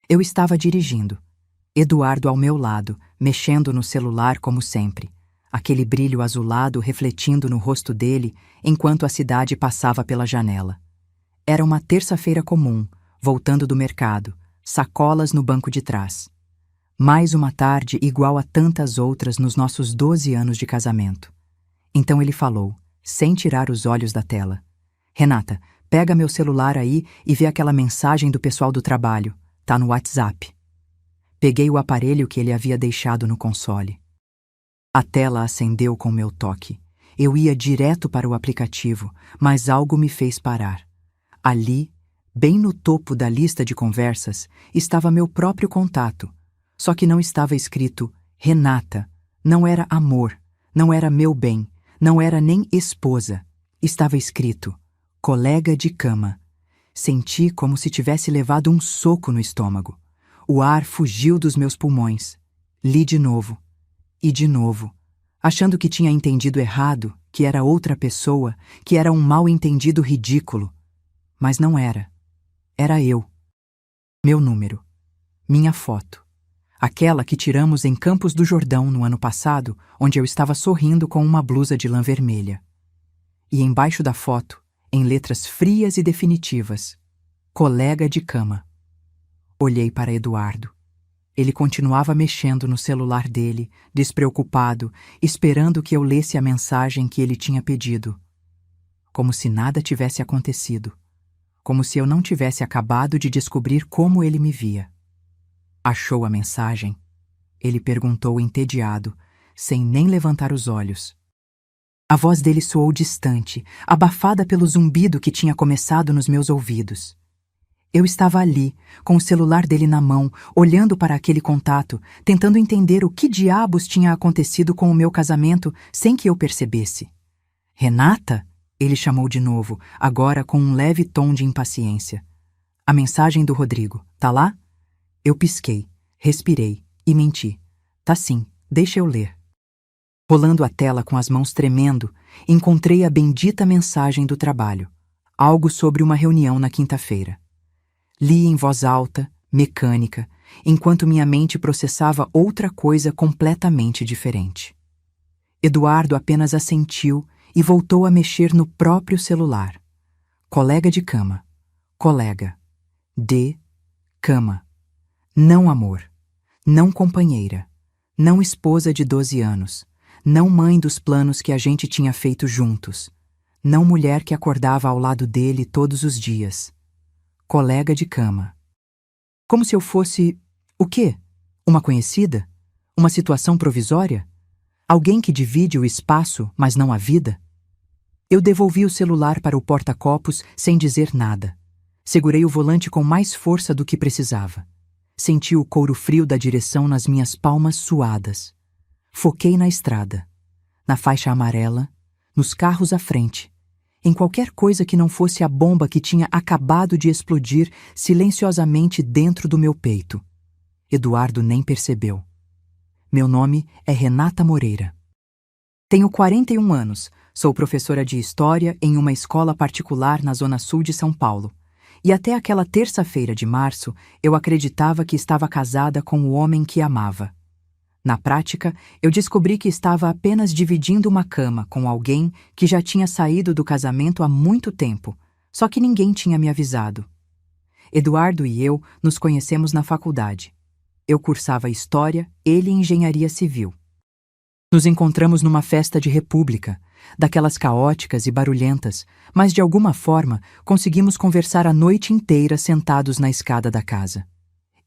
Eu estava dirigindo. Eduardo ao meu lado, mexendo no celular como sempre. Aquele brilho azulado refletindo no rosto dele enquanto a cidade passava pela janela. Era uma terça-feira comum, voltando do mercado, sacolas no banco de trás. Mais uma tarde igual a tantas outras nos nossos 12 anos de casamento. Então ele falou, sem tirar os olhos da tela: Renata, pega meu celular aí e vê aquela mensagem do pessoal do trabalho. Tá no WhatsApp. Peguei o aparelho que ele havia deixado no console. A tela acendeu com meu toque. Eu ia direto para o aplicativo, mas algo me fez parar. Ali, bem no topo da lista de conversas, estava meu próprio contato. Só que não estava escrito Renata, não era amor, não era meu bem, não era nem esposa. Estava escrito colega de cama. Senti como se tivesse levado um soco no estômago. O ar fugiu dos meus pulmões. Li de novo. E de novo. Achando que tinha entendido errado, que era outra pessoa, que era um mal-entendido ridículo. Mas não era. Era eu. Meu número. Minha foto. Aquela que tiramos em Campos do Jordão no ano passado, onde eu estava sorrindo com uma blusa de lã vermelha. E embaixo da foto, em letras frias e definitivas, colega de cama. Olhei para Eduardo. Ele continuava mexendo no celular dele, despreocupado, esperando que eu lesse a mensagem que ele tinha pedido. Como se nada tivesse acontecido. Como se eu não tivesse acabado de descobrir como ele me via. Achou a mensagem? Ele perguntou entediado, sem nem levantar os olhos. A voz dele soou distante, abafada pelo zumbido que tinha começado nos meus ouvidos. Eu estava ali, com o celular dele na mão, olhando para aquele contato, tentando entender o que diabos tinha acontecido com o meu casamento sem que eu percebesse. Renata? Ele chamou de novo, agora com um leve tom de impaciência. A mensagem do Rodrigo, tá lá? Eu pisquei, respirei e menti. Tá sim, deixa eu ler. Rolando a tela com as mãos tremendo, encontrei a bendita mensagem do trabalho. Algo sobre uma reunião na quinta-feira. Li em voz alta, mecânica, enquanto minha mente processava outra coisa completamente diferente. Eduardo apenas assentiu e voltou a mexer no próprio celular. Colega de cama. Colega. De cama. Não amor. Não companheira. Não esposa de 12 anos. Não mãe dos planos que a gente tinha feito juntos. Não mulher que acordava ao lado dele todos os dias. Colega de cama. Como se eu fosse... o quê? Uma conhecida? Uma situação provisória? Alguém que divide o espaço, mas não a vida? Eu devolvi o celular para o porta-copos sem dizer nada. Segurei o volante com mais força do que precisava. Senti o couro frio da direção nas minhas palmas suadas. Foquei na estrada, na faixa amarela, nos carros à frente, em qualquer coisa que não fosse a bomba que tinha acabado de explodir silenciosamente dentro do meu peito. Eduardo nem percebeu. Meu nome é Renata Moreira. Tenho 41 anos, sou professora de História em uma escola particular na Zona Sul de São Paulo. E até aquela terça-feira de março, eu acreditava que estava casada com o homem que amava. Na prática, eu descobri que estava apenas dividindo uma cama com alguém que já tinha saído do casamento há muito tempo, só que ninguém tinha me avisado. Eduardo e eu nos conhecemos na faculdade. Eu cursava História, ele Engenharia Civil. Nos encontramos numa festa de república, daquelas caóticas e barulhentas, mas de alguma forma conseguimos conversar a noite inteira sentados na escada da casa.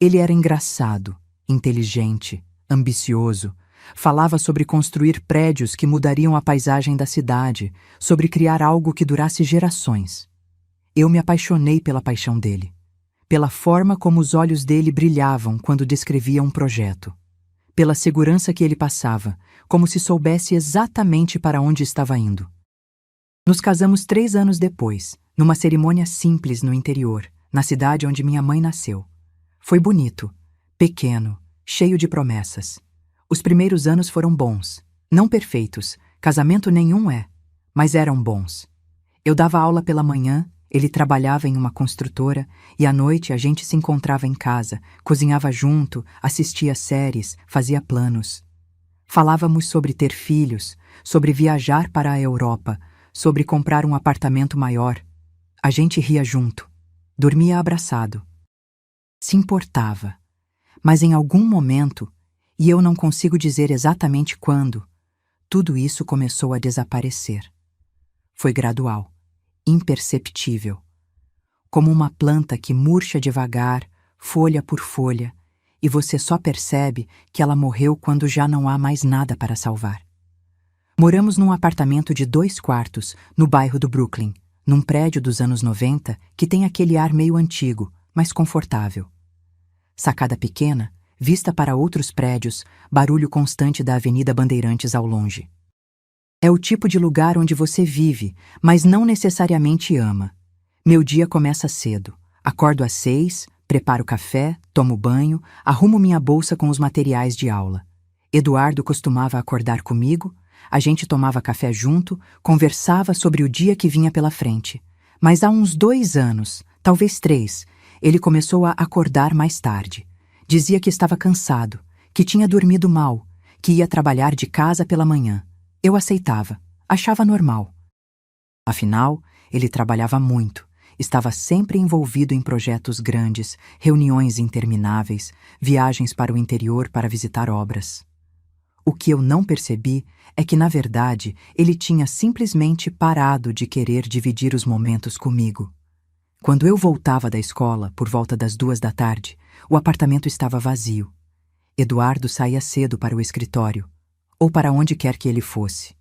Ele era engraçado, inteligente, ambicioso, falava sobre construir prédios que mudariam a paisagem da cidade, sobre criar algo que durasse gerações. Eu me apaixonei pela paixão dele, pela forma como os olhos dele brilhavam quando descrevia um projeto, pela segurança que ele passava, como se soubesse exatamente para onde estava indo. Nos casamos 3 anos depois, numa cerimônia simples no interior, na cidade onde minha mãe nasceu. Foi bonito, pequeno, cheio de promessas. Os primeiros anos foram bons, não perfeitos, casamento nenhum é, mas eram bons. Eu dava aula pela manhã Ele trabalhava em uma construtora e à noite a gente se encontrava em casa, cozinhava junto, assistia séries, fazia planos. Falávamos sobre ter filhos, sobre viajar para a Europa, sobre comprar um apartamento maior. A gente ria junto, dormia abraçado. Se importava, mas em algum momento, e eu não consigo dizer exatamente quando, tudo isso começou a desaparecer. Foi gradual, imperceptível, como uma planta que murcha devagar, folha por folha, e você só percebe que ela morreu quando já não há mais nada para salvar. Moramos num apartamento de 2 quartos, no bairro do Brooklyn, num prédio dos anos 90 que tem aquele ar meio antigo, mas confortável. Sacada pequena, vista para outros prédios, barulho constante da Avenida Bandeirantes ao longe. É o tipo de lugar onde você vive, mas não necessariamente ama. Meu dia começa cedo. Acordo às 6, preparo café, tomo banho, arrumo minha bolsa com os materiais de aula. Eduardo costumava acordar comigo, a gente tomava café junto, conversava sobre o dia que vinha pela frente. Mas há uns 2 anos, talvez 3, ele começou a acordar mais tarde. Dizia que estava cansado, que tinha dormido mal, que ia trabalhar de casa pela manhã. Eu aceitava, achava normal. Afinal, ele trabalhava muito, estava sempre envolvido em projetos grandes, reuniões intermináveis, viagens para o interior para visitar obras. O que eu não percebi é que, na verdade, ele tinha simplesmente parado de querer dividir os momentos comigo. Quando eu voltava da escola, por volta das 2 da tarde, o apartamento estava vazio. Eduardo saía cedo para o escritório, ou para onde quer que ele fosse.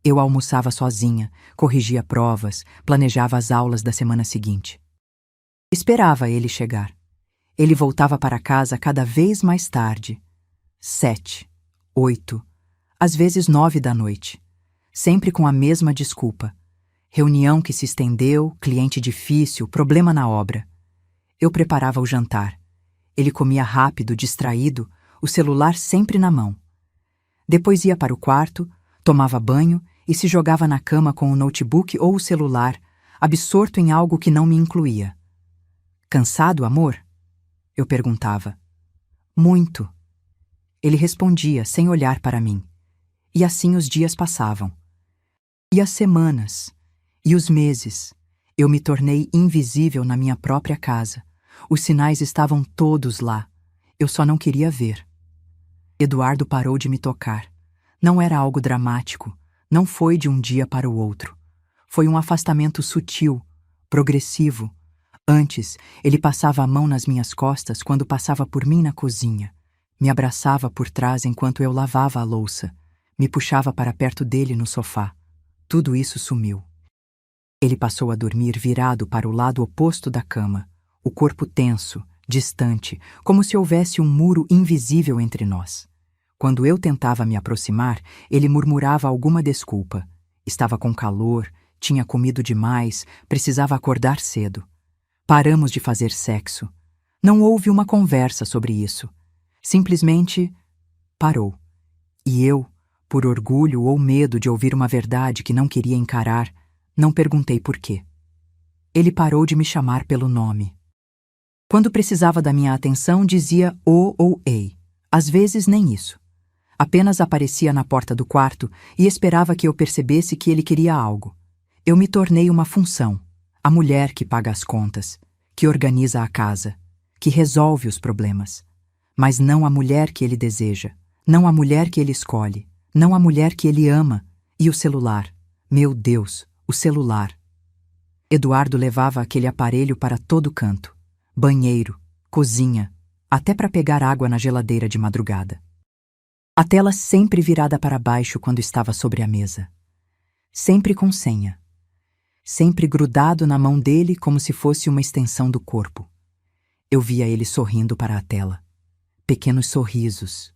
Eu almoçava sozinha, corrigia provas, planejava as aulas da semana seguinte. Esperava ele chegar. Ele voltava para casa cada vez mais tarde. 7, 8, às vezes 9 da noite. Sempre com a mesma desculpa. Reunião que se estendeu, cliente difícil, problema na obra. Eu preparava o jantar. Ele comia rápido, distraído, o celular sempre na mão. Depois ia para o quarto, tomava banho e se jogava na cama com o notebook ou o celular, absorto em algo que não me incluía. Cansado, amor? Eu perguntava. Muito. Ele respondia sem olhar para mim. E assim os dias passavam. E as semanas. E os meses. Eu me tornei invisível na minha própria casa. Os sinais estavam todos lá. Eu só não queria ver. Eduardo parou de me tocar. Não era algo dramático. Não foi de um dia para o outro. Foi um afastamento sutil, progressivo. Antes, ele passava a mão nas minhas costas quando passava por mim na cozinha. Me abraçava por trás enquanto eu lavava a louça. Me puxava para perto dele no sofá. Tudo isso sumiu. Ele passou a dormir virado para o lado oposto da cama, o corpo tenso, distante, como se houvesse um muro invisível entre nós. Quando eu tentava me aproximar, ele murmurava alguma desculpa. Estava com calor, tinha comido demais, precisava acordar cedo. Paramos de fazer sexo. Não houve uma conversa sobre isso. Simplesmente parou. E eu, por orgulho ou medo de ouvir uma verdade que não queria encarar, não perguntei por quê. Ele parou de me chamar pelo nome. Quando precisava da minha atenção, dizia o ou ei. Às vezes nem isso. Apenas aparecia na porta do quarto e esperava que eu percebesse que ele queria algo. Eu me tornei uma função, a mulher que paga as contas, que organiza a casa, que resolve os problemas. Mas não a mulher que ele deseja, não a mulher que ele escolhe, não a mulher que ele ama. E o celular. Meu Deus, o celular. Eduardo levava aquele aparelho para todo canto. Banheiro, cozinha, até para pegar água na geladeira de madrugada. A tela sempre virada para baixo quando estava sobre a mesa. Sempre com senha. Sempre grudado na mão dele como se fosse uma extensão do corpo. Eu via ele sorrindo para a tela. Pequenos sorrisos.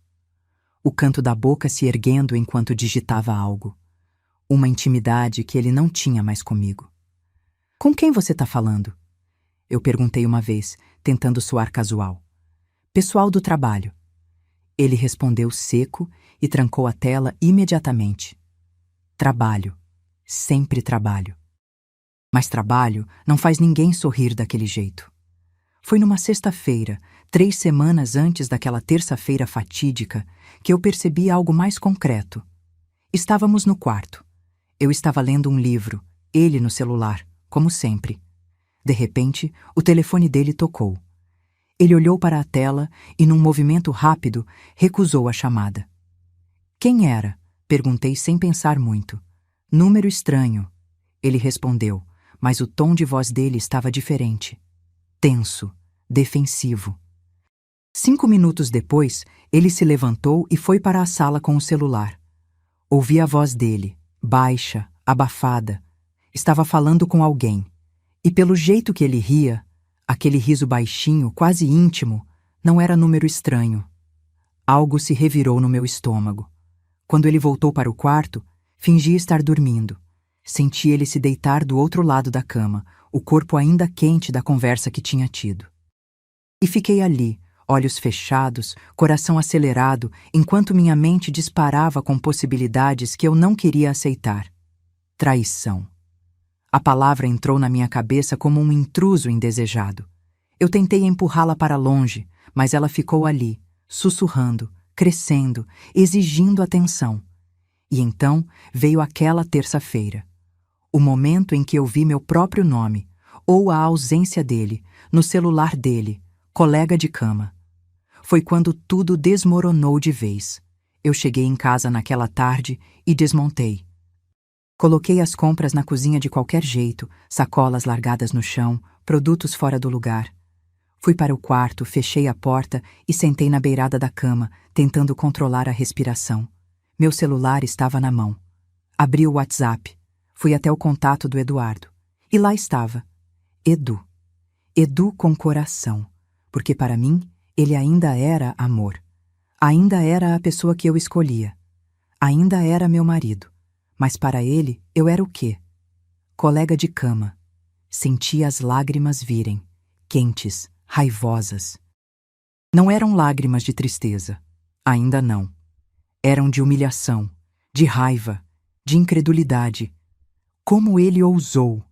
O canto da boca se erguendo enquanto digitava algo. Uma intimidade que ele não tinha mais comigo. Com quem você está falando? Eu perguntei uma vez, tentando soar casual. Pessoal do trabalho. Ele respondeu seco e trancou a tela imediatamente. Trabalho. Sempre trabalho. Mas trabalho não faz ninguém sorrir daquele jeito. Foi numa sexta-feira, 3 semanas antes daquela terça-feira fatídica, que eu percebi algo mais concreto. Estávamos no quarto. Eu estava lendo um livro, ele no celular, como sempre. De repente, o telefone dele tocou. Ele olhou para a tela e, num movimento rápido, recusou a chamada. Quem era? Perguntei sem pensar muito. Número estranho. Ele respondeu, mas o tom de voz dele estava diferente. Tenso, defensivo. 5 minutos depois, ele se levantou e foi para a sala com o celular. Ouvi a voz dele, baixa, abafada. Estava falando com alguém. E pelo jeito que ele ria, aquele riso baixinho, quase íntimo, não era número estranho. Algo se revirou no meu estômago. Quando ele voltou para o quarto, fingi estar dormindo. Senti ele se deitar do outro lado da cama, o corpo ainda quente da conversa que tinha tido. E fiquei ali, olhos fechados, coração acelerado, enquanto minha mente disparava com possibilidades que eu não queria aceitar. Traição. A palavra entrou na minha cabeça como um intruso indesejado. Eu tentei empurrá-la para longe, mas ela ficou ali, sussurrando, crescendo, exigindo atenção. E então veio aquela terça-feira. O momento em que eu vi meu próprio nome, ou a ausência dele, no celular dele, colega de cama. Foi quando tudo desmoronou de vez. Eu cheguei em casa naquela tarde e desmontei. Coloquei as compras na cozinha de qualquer jeito, sacolas largadas no chão, produtos fora do lugar. Fui para o quarto, fechei a porta e sentei na beirada da cama, tentando controlar a respiração. Meu celular estava na mão. Abri o WhatsApp. Fui até o contato do Eduardo. E lá estava. Edu. Edu com coração. Porque para mim, ele ainda era amor. Ainda era a pessoa que eu escolhia. Ainda era meu marido. Mas para ele, eu era o quê? Colega de cama. Senti as lágrimas virem, quentes, raivosas. Não eram lágrimas de tristeza. Ainda não. Eram de humilhação, de raiva, de incredulidade. Como ele ousou?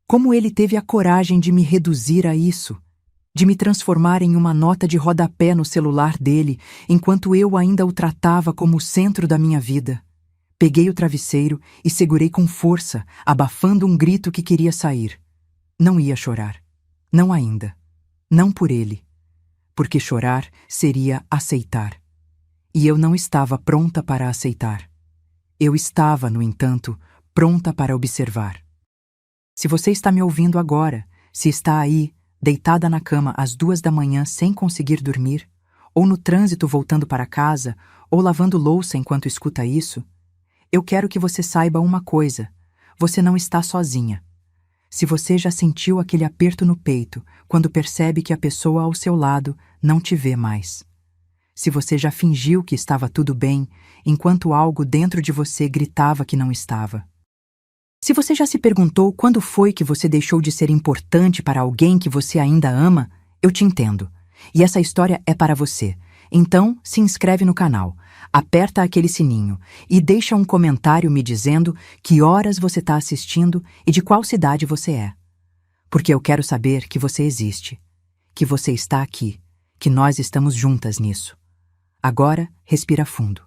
Como ele teve a coragem de me reduzir a isso? De me transformar em uma nota de rodapé no celular dele, enquanto eu ainda o tratava como o centro da minha vida. Peguei o travesseiro e segurei com força, abafando um grito que queria sair. Não ia chorar. Não ainda. Não por ele. Porque chorar seria aceitar. E eu não estava pronta para aceitar. Eu estava, no entanto, pronta para observar. Se você está me ouvindo agora, se está aí, deitada na cama às 2 da manhã sem conseguir dormir, ou no trânsito voltando para casa, ou lavando louça enquanto escuta isso, eu quero que você saiba uma coisa: você não está sozinha. Se você já sentiu aquele aperto no peito quando percebe que a pessoa ao seu lado não te vê mais. Se você já fingiu que estava tudo bem, enquanto algo dentro de você gritava que não estava. Se você já se perguntou quando foi que você deixou de ser importante para alguém que você ainda ama, eu te entendo. E essa história é para você. Então, se inscreve no canal, aperta aquele sininho e deixa um comentário me dizendo que horas você está assistindo e de qual cidade você é. Porque eu quero saber que você existe, que você está aqui, que nós estamos juntas nisso. Agora, respira fundo.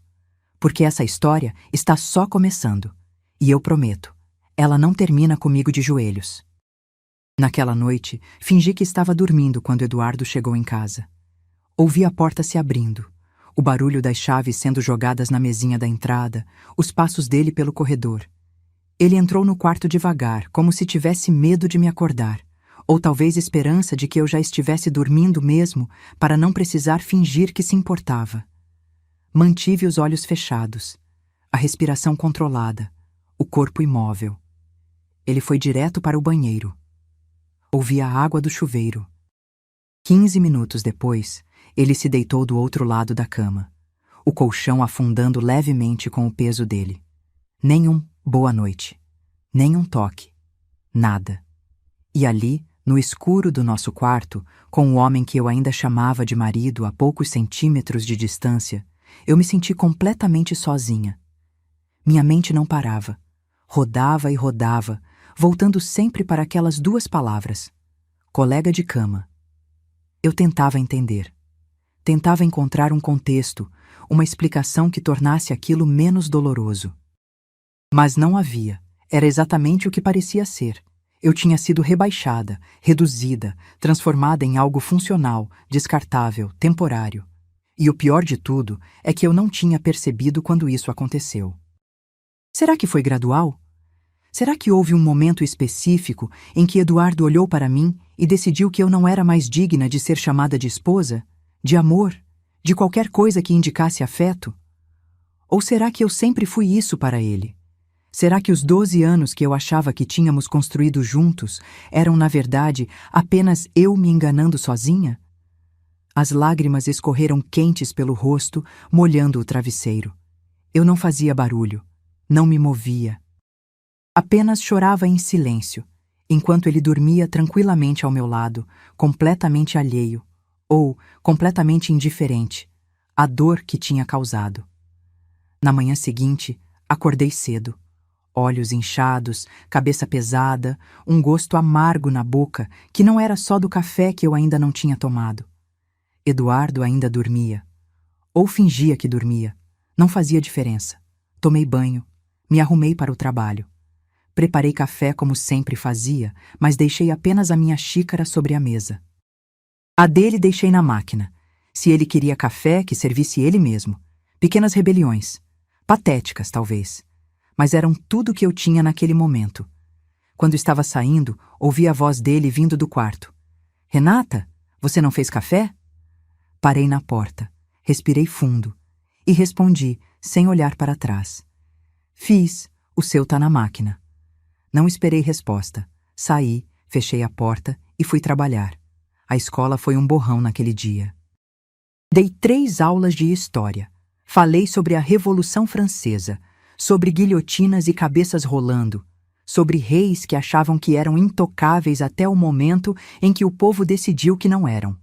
Porque essa história está só começando. E eu prometo, ela não termina comigo de joelhos. Naquela noite, fingi que estava dormindo quando Eduardo chegou em casa. Ouvi a porta se abrindo, o barulho das chaves sendo jogadas na mesinha da entrada, os passos dele pelo corredor. Ele entrou no quarto devagar, como se tivesse medo de me acordar, ou talvez esperança de que eu já estivesse dormindo mesmo, para não precisar fingir que se importava. Mantive os olhos fechados, a respiração controlada, o corpo imóvel. Ele foi direto para o banheiro. Ouvi a água do chuveiro. 15 minutos depois, ele se deitou do outro lado da cama, o colchão afundando levemente com o peso dele. Nem um boa noite, nem um toque, nada. E ali, no escuro do nosso quarto, com o homem que eu ainda chamava de marido a poucos centímetros de distância, eu me senti completamente sozinha. Minha mente não parava. Rodava e rodava, voltando sempre para aquelas duas palavras: colega de cama. Eu tentava entender. Tentava encontrar um contexto, uma explicação que tornasse aquilo menos doloroso. Mas não havia. Era exatamente o que parecia ser. Eu tinha sido rebaixada, reduzida, transformada em algo funcional, descartável, temporário. E o pior de tudo é que eu não tinha percebido quando isso aconteceu. Será que foi gradual? Será que houve um momento específico em que Eduardo olhou para mim e decidiu que eu não era mais digna de ser chamada de esposa, de amor, de qualquer coisa que indicasse afeto? Ou será que eu sempre fui isso para ele? Será que os 12 anos que eu achava que tínhamos construído juntos eram, na verdade, apenas eu me enganando sozinha? As lágrimas escorreram quentes pelo rosto, molhando o travesseiro. Eu não fazia barulho, não me movia. Apenas chorava em silêncio, enquanto ele dormia tranquilamente ao meu lado, completamente alheio, ou completamente indiferente, à dor que tinha causado. Na manhã seguinte, acordei cedo. Olhos inchados, cabeça pesada, um gosto amargo na boca que não era só do café que eu ainda não tinha tomado. Eduardo ainda dormia. Ou fingia que dormia. Não fazia diferença. Tomei banho. Me arrumei para o trabalho. Preparei café como sempre fazia, mas deixei apenas a minha xícara sobre a mesa. A dele deixei na máquina. Se ele queria café, que servisse ele mesmo. Pequenas rebeliões. Patéticas, talvez. Mas eram tudo o que eu tinha naquele momento. Quando estava saindo, ouvi a voz dele vindo do quarto. Renata, você não fez café? Parei na porta, respirei fundo e respondi, sem olhar para trás. Fiz, o seu tá na máquina. Não esperei resposta. Saí, fechei a porta e fui trabalhar. A escola foi um borrão naquele dia. Dei 3 aulas de história. Falei sobre a Revolução Francesa, sobre guilhotinas e cabeças rolando, sobre reis que achavam que eram intocáveis até o momento em que o povo decidiu que não eram.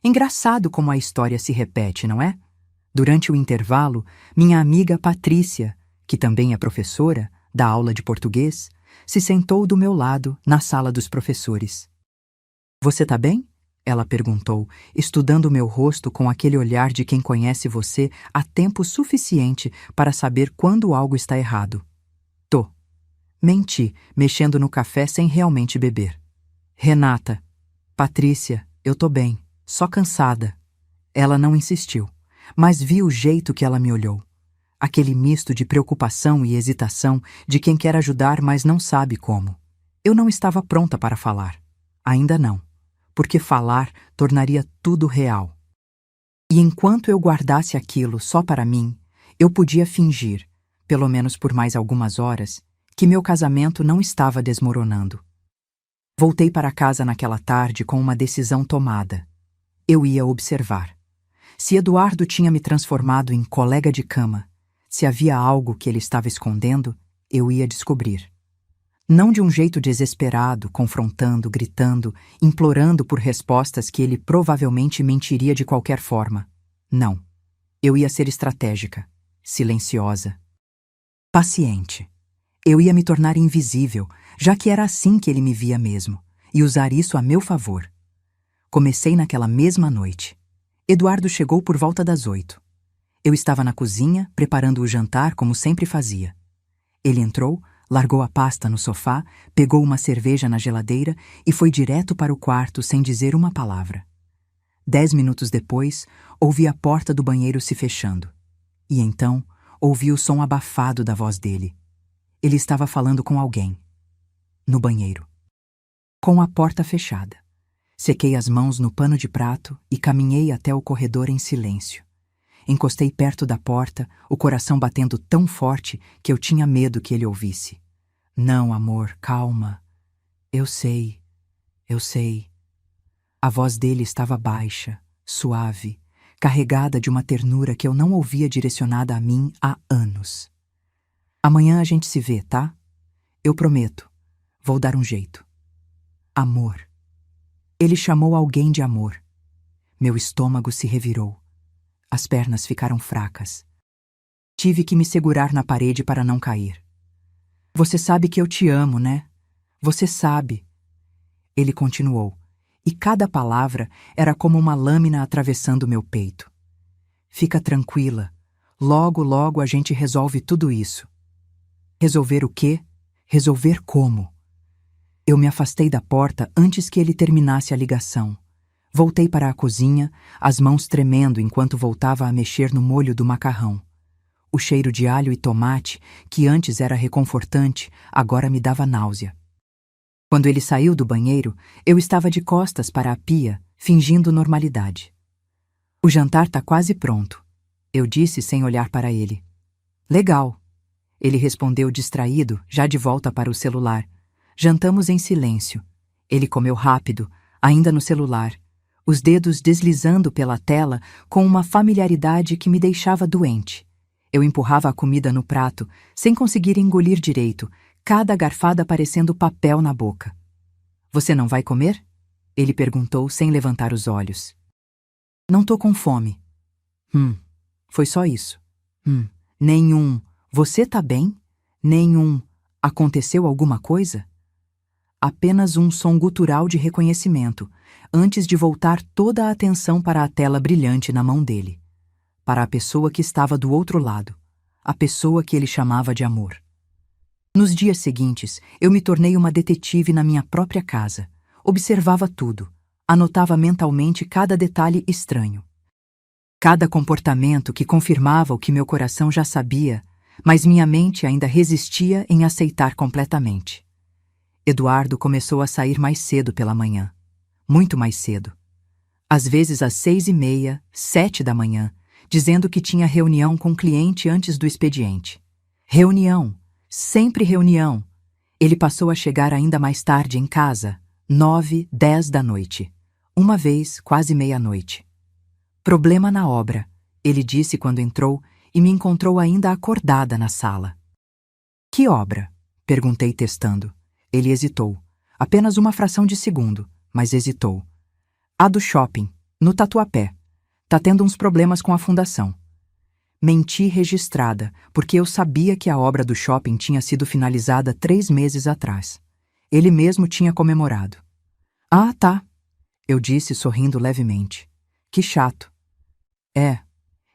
Engraçado como a história se repete, não é? Durante o intervalo, minha amiga Patrícia, que também é professora, da aula de português, se sentou do meu lado na sala dos professores. Você tá bem? Ela perguntou, estudando meu rosto com aquele olhar de quem conhece você há tempo suficiente para saber quando algo está errado. Tô. Menti, mexendo no café sem realmente beber. Renata. Patrícia, eu tô bem, só cansada. Ela não insistiu, mas vi o jeito que ela me olhou. Aquele misto de preocupação e hesitação de quem quer ajudar, mas não sabe como. Eu não estava pronta para falar. Ainda não. Porque falar tornaria tudo real. E enquanto eu guardasse aquilo só para mim, eu podia fingir, pelo menos por mais algumas horas, que meu casamento não estava desmoronando. Voltei para casa naquela tarde com uma decisão tomada. Eu ia observar. Se Eduardo tinha me transformado em colega de cama, se havia algo que ele estava escondendo, eu ia descobrir. Não de um jeito desesperado, confrontando, gritando, implorando por respostas que ele provavelmente mentiria de qualquer forma. Não. Eu ia ser estratégica, silenciosa, paciente. Eu ia me tornar invisível, já que era assim que ele me via mesmo, e usar isso a meu favor. Comecei naquela mesma noite. Eduardo chegou por volta das 8. Eu estava na cozinha, preparando o jantar como sempre fazia. Ele entrou, largou a pasta no sofá, pegou uma cerveja na geladeira e foi direto para o quarto sem dizer uma palavra. 10 minutos depois, ouvi a porta do banheiro se fechando. E então, ouvi o som abafado da voz dele. Ele estava falando com alguém. No banheiro. Com a porta fechada. Sequei as mãos no pano de prato e caminhei até o corredor em silêncio. Encostei perto da porta, o coração batendo tão forte que eu tinha medo que ele ouvisse. Não, amor, calma. Eu sei, eu sei. A voz dele estava baixa, suave, carregada de uma ternura que eu não ouvia direcionada a mim há anos. Amanhã a gente se vê, tá? Eu prometo. Vou dar um jeito. Amor. Ele chamou alguém de amor. Meu estômago se revirou. As pernas ficaram fracas. Tive que me segurar na parede para não cair. Você sabe que eu te amo, né? Você sabe. Ele continuou, e cada palavra era como uma lâmina atravessando meu peito. Fica tranquila. Logo, logo a gente resolve tudo isso. Resolver o quê? Resolver como? Eu me afastei da porta antes que ele terminasse a ligação. Voltei para a cozinha, as mãos tremendo enquanto voltava a mexer no molho do macarrão. O cheiro de alho e tomate, que antes era reconfortante, agora me dava náusea. Quando ele saiu do banheiro, eu estava de costas para a pia, fingindo normalidade. O jantar tá quase pronto, eu disse sem olhar para ele. Legal. Ele respondeu distraído, já de volta para o celular. Jantamos em silêncio. Ele comeu rápido, ainda no celular, os dedos deslizando pela tela com uma familiaridade que me deixava doente. Eu empurrava a comida no prato, sem conseguir engolir direito, cada garfada parecendo papel na boca. Você não vai comer? Ele perguntou sem levantar os olhos. Não tô com fome. Foi só isso. Nenhum. Você tá bem? Nenhum. Aconteceu alguma coisa? Apenas um som gutural de reconhecimento, antes de voltar toda a atenção para a tela brilhante na mão dele. Para a pessoa que estava do outro lado, a pessoa que ele chamava de amor. Nos dias seguintes, eu me tornei uma detetive na minha própria casa. Observava tudo, anotava mentalmente cada detalhe estranho. Cada comportamento que confirmava o que meu coração já sabia, mas minha mente ainda resistia em aceitar completamente. Eduardo começou a sair mais cedo pela manhã. Muito mais cedo. Às vezes às 6h30, 7 da manhã, dizendo que tinha reunião com o cliente antes do expediente. Reunião. Sempre reunião. Ele passou a chegar ainda mais tarde em casa, 9, 10 da noite. Uma vez, quase meia-noite. Problema na obra, ele disse quando entrou e me encontrou ainda acordada na sala. Que obra? Perguntei testando. Ele hesitou. Apenas uma fração de segundo, mas hesitou. A do shopping, no Tatuapé. Tá tendo uns problemas com a fundação. Menti registrada, porque eu sabia que a obra do shopping tinha sido finalizada 3 meses atrás. Ele mesmo tinha comemorado. Ah, tá. Eu disse sorrindo levemente. Que chato. É.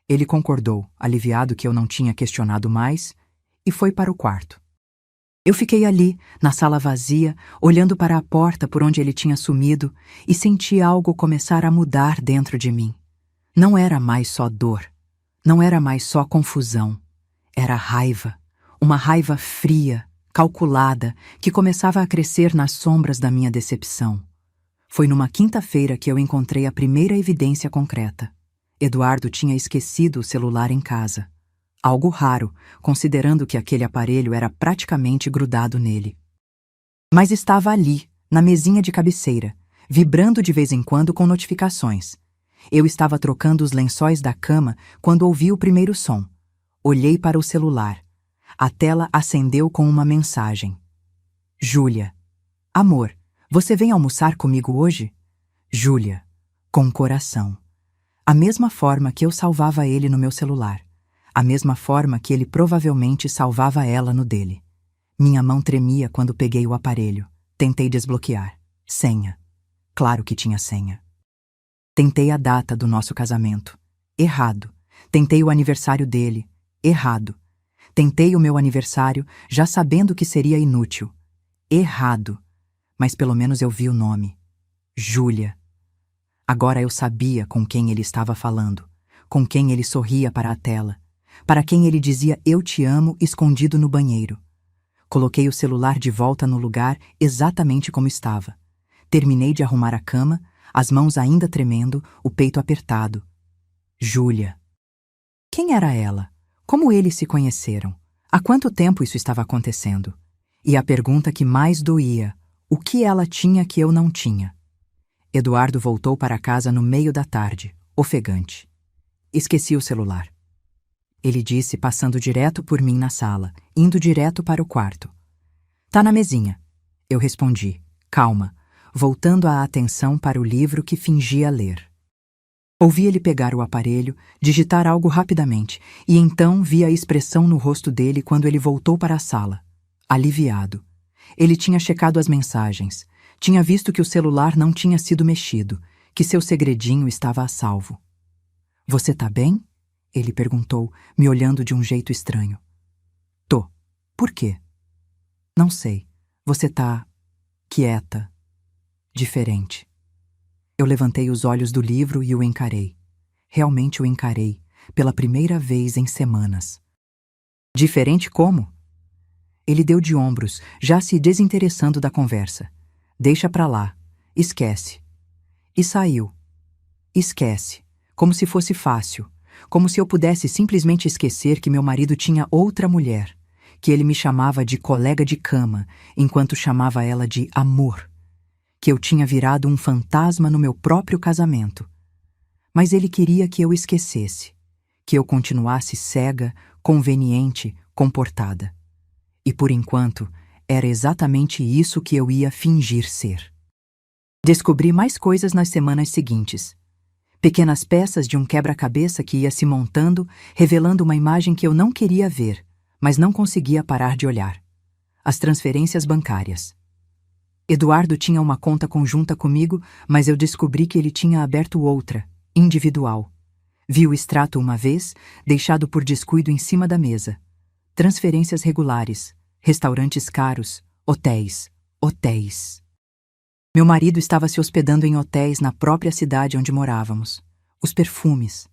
Ele concordou, aliviado que eu não tinha questionado mais, e foi para o quarto. Eu fiquei ali, na sala vazia, olhando para a porta por onde ele tinha sumido e senti algo começar a mudar dentro de mim. Não era mais só dor. Não era mais só confusão. Era raiva. Uma raiva fria, calculada, que começava a crescer nas sombras da minha decepção. Foi numa quinta-feira que eu encontrei a primeira evidência concreta. Eduardo tinha esquecido o celular em casa. Algo raro, considerando que aquele aparelho era praticamente grudado nele. Mas estava ali, na mesinha de cabeceira, vibrando de vez em quando com notificações. Eu estava trocando os lençóis da cama quando ouvi o primeiro som. Olhei para o celular. A tela acendeu com uma mensagem. Júlia. Amor, você vem almoçar comigo hoje? Júlia. Com coração. A mesma forma que eu salvava ele no meu celular. A mesma forma que ele provavelmente salvava ela no dele. Minha mão tremia quando peguei o aparelho. Tentei desbloquear. Senha. Claro que tinha senha. Tentei a data do nosso casamento. Errado. Tentei o aniversário dele. Errado. Tentei o meu aniversário, já sabendo que seria inútil. Errado. Mas pelo menos eu vi o nome. Júlia. Agora eu sabia com quem ele estava falando, com quem ele sorria para a tela, para quem ele dizia eu te amo escondido no banheiro. Coloquei o celular de volta no lugar exatamente como estava. Terminei de arrumar a cama, as mãos ainda tremendo, o peito apertado. Júlia. Quem era ela? Como eles se conheceram? Há quanto tempo isso estava acontecendo? E a pergunta que mais doía, o que ela tinha que eu não tinha? Eduardo voltou para casa no meio da tarde, ofegante. Esqueci o celular. Ele disse passando direto por mim na sala, indo direto para o quarto. Tá na mesinha. Eu respondi, calma, voltando a atenção para o livro que fingia ler. Ouvi ele pegar o aparelho, digitar algo rapidamente, e então vi a expressão no rosto dele quando ele voltou para a sala. Aliviado. Ele tinha checado as mensagens, tinha visto que o celular não tinha sido mexido, que seu segredinho estava a salvo. Você tá bem? Ele perguntou, me olhando de um jeito estranho. Tô. Por quê? Não sei. Você tá quieta, diferente. Eu levantei os olhos do livro e o encarei. Realmente o encarei, pela primeira vez em semanas. Diferente como? Ele deu de ombros, já se desinteressando da conversa. Deixa pra lá. Esquece. E saiu. Esquece. Como se fosse fácil. Como se eu pudesse simplesmente esquecer que meu marido tinha outra mulher, que ele me chamava de colega de cama, enquanto chamava ela de amor, que eu tinha virado um fantasma no meu próprio casamento. Mas ele queria que eu esquecesse, que eu continuasse cega, conveniente, comportada. E por enquanto, era exatamente isso que eu ia fingir ser. Descobri mais coisas nas semanas seguintes. Pequenas peças de um quebra-cabeça que ia se montando, revelando uma imagem que eu não queria ver, mas não conseguia parar de olhar. As transferências bancárias. Eduardo tinha uma conta conjunta comigo, mas eu descobri que ele tinha aberto outra, individual. Vi o extrato uma vez, deixado por descuido em cima da mesa. Transferências regulares, restaurantes caros, hotéis, hotéis. Meu marido estava se hospedando em hotéis na própria cidade onde morávamos. Os perfumes.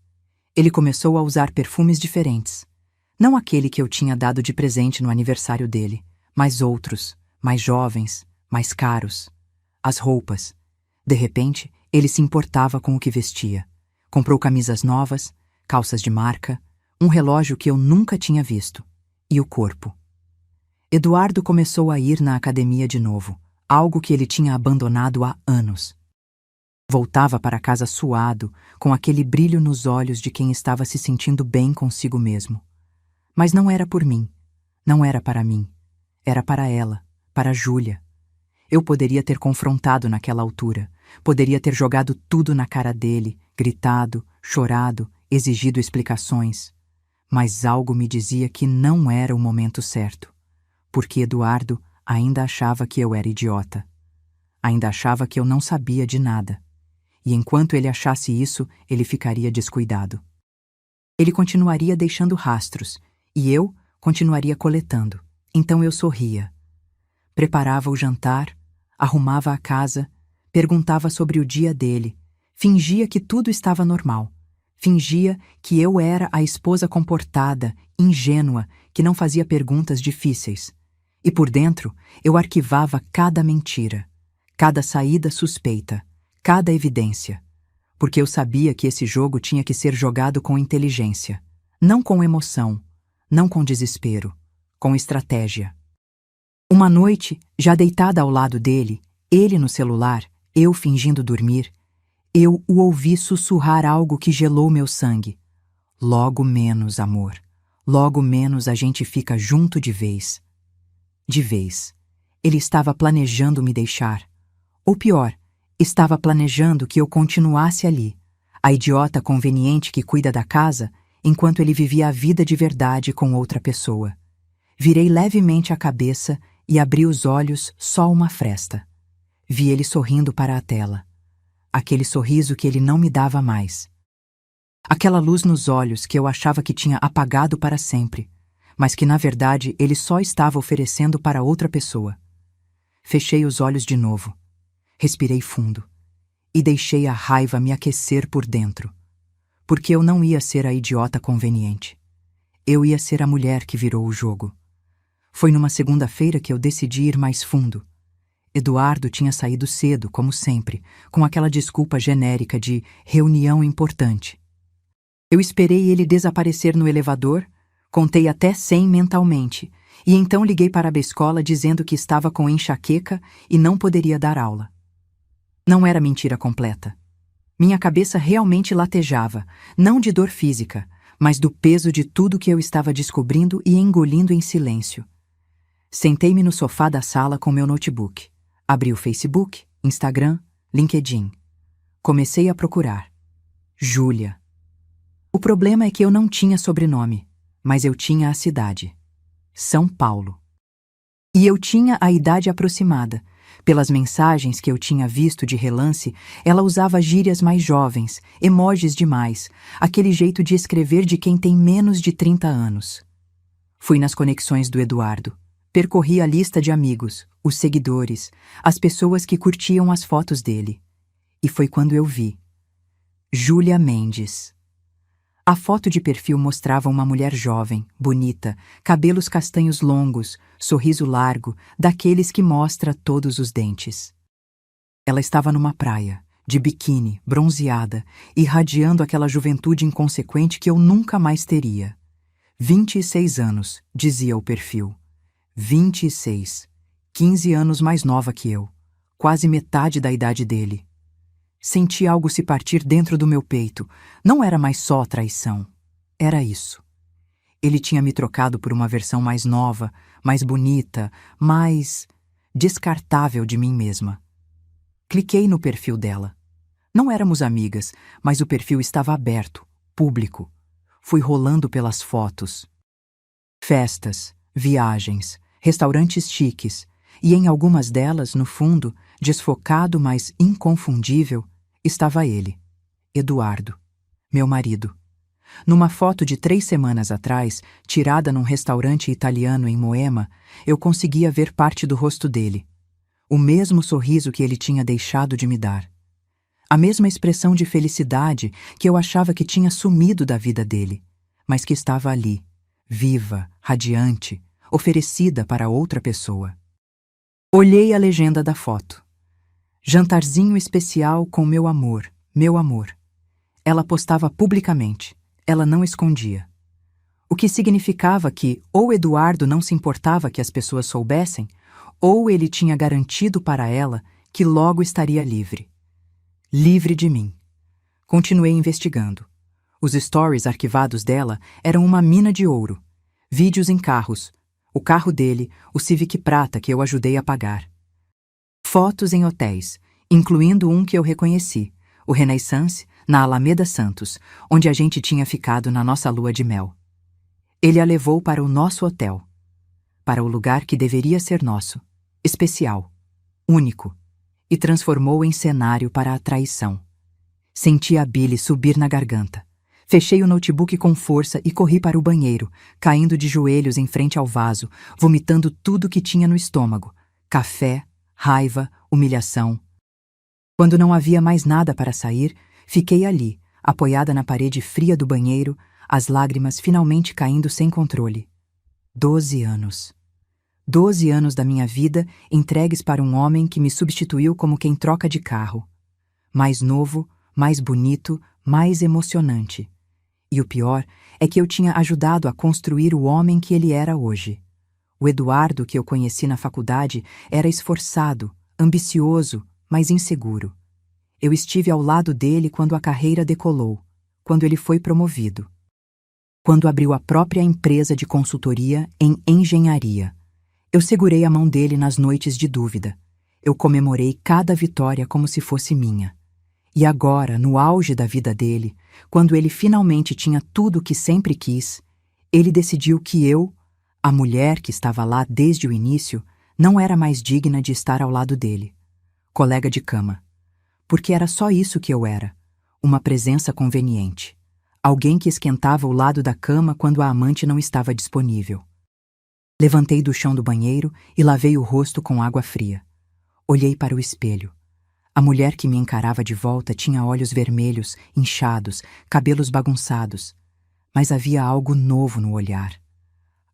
Ele começou a usar perfumes diferentes. Não aquele que eu tinha dado de presente no aniversário dele, mas outros, mais jovens, mais caros. As roupas. De repente, ele se importava com o que vestia. Comprou camisas novas, calças de marca, um relógio que eu nunca tinha visto. E o corpo. Eduardo começou a ir na academia de novo, algo que ele tinha abandonado há anos. Voltava para casa suado, com aquele brilho nos olhos de quem estava se sentindo bem consigo mesmo. Mas não era por mim, não era para mim, era para ela, para Júlia. Eu poderia ter confrontado naquela altura, poderia ter jogado tudo na cara dele, gritado, chorado, exigido explicações. Mas algo me dizia que não era o momento certo, porque Eduardo ainda achava que eu era idiota. Ainda achava que eu não sabia de nada. E enquanto ele achasse isso, ele ficaria descuidado. Ele continuaria deixando rastros, e eu continuaria coletando. Então eu sorria. Preparava o jantar, arrumava a casa, perguntava sobre o dia dele, fingia que tudo estava normal. Fingia que eu era a esposa comportada, ingênua, que não fazia perguntas difíceis. E por dentro, eu arquivava cada mentira, cada saída suspeita, cada evidência. Porque eu sabia que esse jogo tinha que ser jogado com inteligência, não com emoção, não com desespero, com estratégia. Uma noite, já deitada ao lado dele, ele no celular, eu fingindo dormir, eu o ouvi sussurrar algo que gelou meu sangue. Logo menos, amor. Logo menos a gente fica junto de vez. De vez. Ele estava planejando me deixar. Ou pior, estava planejando que eu continuasse ali, a idiota conveniente que cuida da casa, enquanto ele vivia a vida de verdade com outra pessoa. Virei levemente a cabeça e abri os olhos só uma fresta. Vi ele sorrindo para a tela. Aquele sorriso que ele não me dava mais. Aquela luz nos olhos que eu achava que tinha apagado para sempre, mas que na verdade ele só estava oferecendo para outra pessoa. Fechei os olhos de novo. Respirei fundo. E deixei a raiva me aquecer por dentro. Porque eu não ia ser a idiota conveniente. Eu ia ser a mulher que virou o jogo. Foi numa segunda-feira que eu decidi ir mais fundo. Eduardo tinha saído cedo, como sempre, com aquela desculpa genérica de reunião importante. Eu esperei ele desaparecer no elevador, contei até 100 mentalmente, e então liguei para a escola dizendo que estava com enxaqueca e não poderia dar aula. Não era mentira completa. Minha cabeça realmente latejava, não de dor física, mas do peso de tudo que eu estava descobrindo e engolindo em silêncio. Sentei-me no sofá da sala com meu notebook. Abri o Facebook, Instagram, LinkedIn. Comecei a procurar. Júlia. O problema é que eu não tinha sobrenome, mas eu tinha a cidade. São Paulo. E eu tinha a idade aproximada. Pelas mensagens que eu tinha visto de relance, ela usava gírias mais jovens, emojis demais, aquele jeito de escrever de quem tem menos de 30 anos. Fui nas conexões do Eduardo. Percorri a lista de amigos, os seguidores, as pessoas que curtiam as fotos dele. E foi quando eu vi Júlia Mendes. A foto de perfil mostrava uma mulher jovem, bonita, cabelos castanhos longos, sorriso largo, daqueles que mostra todos os dentes. Ela estava numa praia, de biquíni, bronzeada, irradiando aquela juventude inconsequente que eu nunca mais teria. 26 anos, dizia o perfil. 26. 15 anos mais nova que eu. Quase metade da idade dele. Senti algo se partir dentro do meu peito. Não era mais só traição. Era isso. Ele tinha me trocado por uma versão mais nova, mais bonita, mais descartável de mim mesma. Cliquei no perfil dela. Não éramos amigas, mas o perfil estava aberto, público. Fui rolando pelas fotos. Festas, viagens, restaurantes chiques, e em algumas delas, no fundo, desfocado, mas inconfundível, estava ele, Eduardo, meu marido. Numa foto de 3 semanas atrás, tirada num restaurante italiano em Moema, eu conseguia ver parte do rosto dele. O mesmo sorriso que ele tinha deixado de me dar. A mesma expressão de felicidade que eu achava que tinha sumido da vida dele, mas que estava ali, viva, radiante, oferecida para outra pessoa. Olhei a legenda da foto. Jantarzinho especial com meu amor, meu amor. Ela postava publicamente, ela não escondia. O que significava que ou Eduardo não se importava que as pessoas soubessem, ou ele tinha garantido para ela que logo estaria livre. Livre de mim. Continuei investigando. Os stories arquivados dela eram uma mina de ouro. Vídeos em carros. O carro dele, o Civic prata que eu ajudei a pagar. Fotos em hotéis, incluindo um que eu reconheci, o Renaissance, na Alameda Santos, onde a gente tinha ficado na nossa lua de mel. Ele a levou para o nosso hotel. Para o lugar que deveria ser nosso, especial, único, e transformou em cenário para a traição. Senti a bile subir na garganta. Fechei o notebook com força e corri para o banheiro, caindo de joelhos em frente ao vaso, vomitando tudo que tinha no estômago. Café, raiva, humilhação. Quando não havia mais nada para sair, fiquei ali, apoiada na parede fria do banheiro, as lágrimas finalmente caindo sem controle. 12 anos. 12 anos da minha vida entregues para um homem que me substituiu como quem troca de carro. Mais novo, mais bonito, mais emocionante. E o pior é que eu tinha ajudado a construir o homem que ele era hoje. O Eduardo que eu conheci na faculdade era esforçado, ambicioso, mas inseguro. Eu estive ao lado dele quando a carreira decolou, quando ele foi promovido. Quando abriu a própria empresa de consultoria em engenharia. Eu segurei a mão dele nas noites de dúvida. Eu comemorei cada vitória como se fosse minha. E agora, no auge da vida dele, quando ele finalmente tinha tudo o que sempre quis, ele decidiu que eu, a mulher que estava lá desde o início, não era mais digna de estar ao lado dele. Colega de cama. Porque era só isso que eu era. Uma presença conveniente. Alguém que esquentava o lado da cama quando a amante não estava disponível. Levantei do chão do banheiro e lavei o rosto com água fria. Olhei para o espelho. A mulher que me encarava de volta tinha olhos vermelhos, inchados, cabelos bagunçados. Mas havia algo novo no olhar.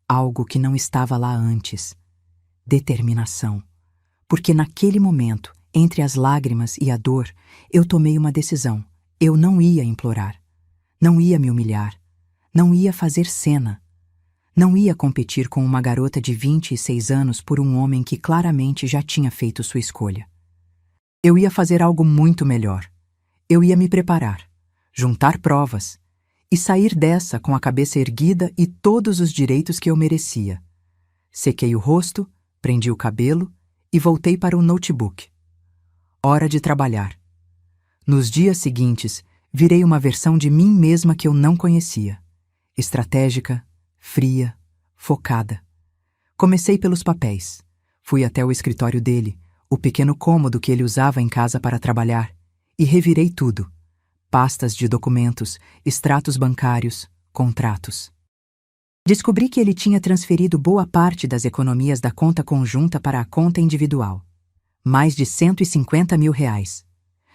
Algo que não estava lá antes. Determinação. Porque naquele momento, entre as lágrimas e a dor, eu tomei uma decisão. Eu não ia implorar. Não ia me humilhar. Não ia fazer cena. Não ia competir com uma garota de 26 anos por um homem que claramente já tinha feito sua escolha. Eu ia fazer algo muito melhor. Eu ia me preparar, juntar provas e sair dessa com a cabeça erguida e todos os direitos que eu merecia. Sequei o rosto, prendi o cabelo e voltei para o notebook. Hora de trabalhar. Nos dias seguintes, virei uma versão de mim mesma que eu não conhecia. Estratégica, fria, focada. Comecei pelos papéis. Fui até o escritório dele, o pequeno cômodo que ele usava em casa para trabalhar, e revirei tudo: pastas de documentos, extratos bancários, contratos. Descobri que ele tinha transferido boa parte das economias da conta conjunta para a conta individual. Mais de 150 mil reais.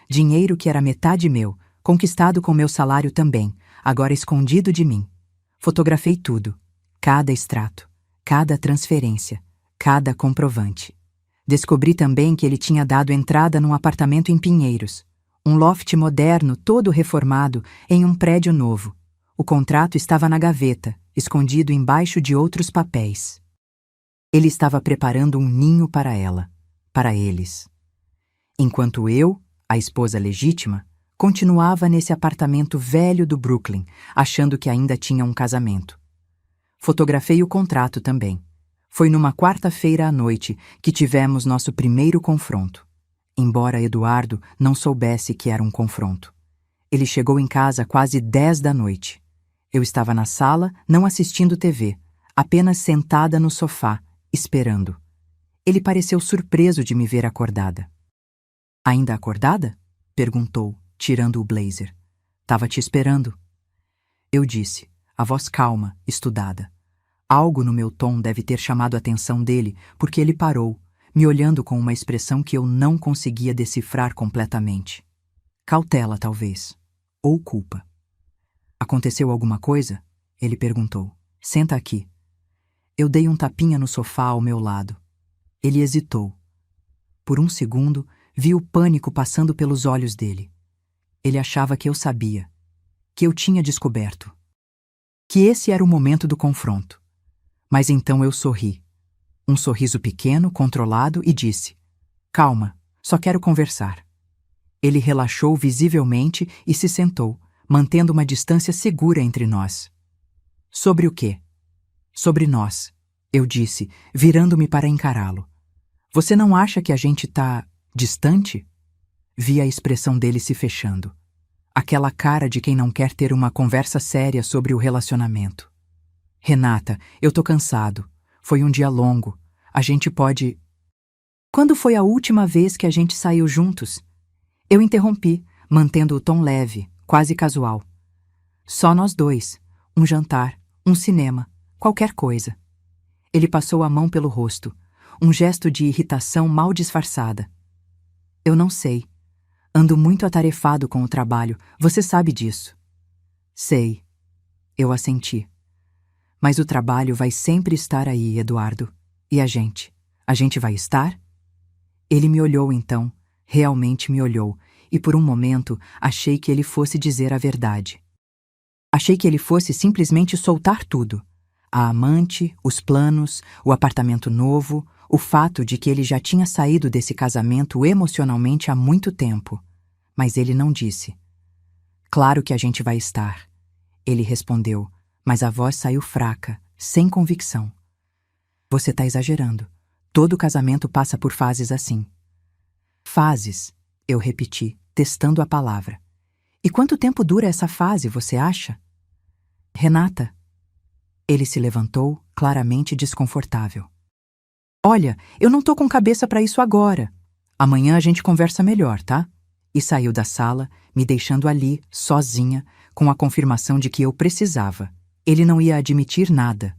Dinheiro que era metade meu, conquistado com meu salário também, agora escondido de mim. Fotografei tudo, cada extrato, cada transferência, cada comprovante. Descobri também que ele tinha dado entrada num apartamento em Pinheiros, um loft moderno todo reformado em um prédio novo. O contrato estava na gaveta, escondido embaixo de outros papéis. Ele estava preparando um ninho para ela, para eles. Enquanto eu, a esposa legítima, continuava nesse apartamento velho do Brooklyn, achando que ainda tinha um casamento. Fotografei o contrato também. Foi numa quarta-feira à noite que tivemos nosso primeiro confronto. Embora Eduardo não soubesse que era um confronto. Ele chegou em casa quase 10 da noite. Eu estava na sala, não assistindo TV, apenas sentada no sofá, esperando. Ele pareceu surpreso de me ver acordada. "Ainda acordada?" perguntou, tirando o blazer. "Tava te esperando." Eu disse, a voz calma, estudada. Algo no meu tom deve ter chamado a atenção dele, porque ele parou, me olhando com uma expressão que eu não conseguia decifrar completamente. Cautela, talvez. Ou culpa. "Aconteceu alguma coisa?" ele perguntou. "Senta aqui." Eu dei um tapinha no sofá ao meu lado. Ele hesitou. Por um segundo, vi o pânico passando pelos olhos dele. Ele achava que eu sabia, que eu tinha descoberto, que esse era o momento do confronto. Mas então eu sorri. Um sorriso pequeno, controlado, e disse: "Calma, só quero conversar." Ele relaxou visivelmente e se sentou, mantendo uma distância segura entre nós. "Sobre o quê?" "Sobre nós," eu disse, virando-me para encará-lo. "Você não acha que a gente tá distante?" Vi a expressão dele se fechando. Aquela cara de quem não quer ter uma conversa séria sobre o relacionamento. "Renata, eu tô cansado. Foi um dia longo. A gente pode..." "Quando foi a última vez que a gente saiu juntos?" Eu interrompi, mantendo o tom leve, quase casual. "Só nós dois. Um jantar, um cinema, qualquer coisa." Ele passou a mão pelo rosto, um gesto de irritação mal disfarçada. "Eu não sei. Ando muito atarefado com o trabalho, você sabe disso." "Sei." Eu assenti. "Mas o trabalho vai sempre estar aí, Eduardo. E a gente? A gente vai estar?" Ele me olhou então, realmente me olhou, e por um momento achei que ele fosse dizer a verdade. Achei que ele fosse simplesmente soltar tudo. A amante, os planos, o apartamento novo, o fato de que ele já tinha saído desse casamento emocionalmente há muito tempo. Mas ele não disse. "Claro que a gente vai estar." Ele respondeu, mas a voz saiu fraca, sem convicção. "Você tá exagerando. Todo casamento passa por fases assim." "Fases," eu repeti, testando a palavra. "E quanto tempo dura essa fase, você acha?" "Renata." Ele se levantou, claramente desconfortável. "Olha, eu não tô com cabeça para isso agora. Amanhã a gente conversa melhor, tá?" E saiu da sala, me deixando ali, sozinha, com a confirmação de que eu precisava. Ele não ia admitir nada.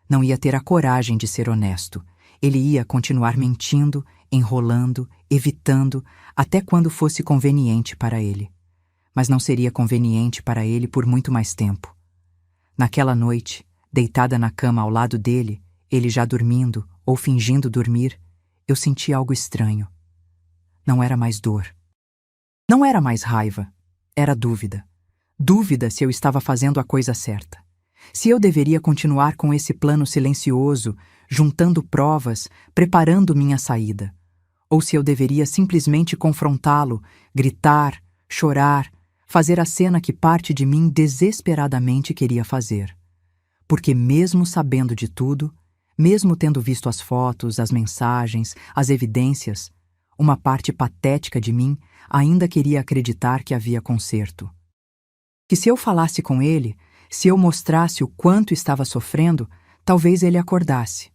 Não ia ter a coragem de ser honesto. Ele ia continuar mentindo, enrolando, evitando, até quando fosse conveniente para ele. Mas não seria conveniente para ele por muito mais tempo. Naquela noite, deitada na cama ao lado dele, ele já dormindo ou fingindo dormir, eu senti algo estranho. Não era mais dor. Não era mais raiva. Era dúvida. Dúvida se eu estava fazendo a coisa certa. Se eu deveria continuar com esse plano silencioso, juntando provas, preparando minha saída. Ou se eu deveria simplesmente confrontá-lo, gritar, chorar, fazer a cena que parte de mim desesperadamente queria fazer. Porque mesmo sabendo de tudo, mesmo tendo visto as fotos, as mensagens, as evidências, uma parte patética de mim ainda queria acreditar que havia conserto. Que se eu falasse com ele, se eu mostrasse o quanto estava sofrendo, talvez ele acordasse.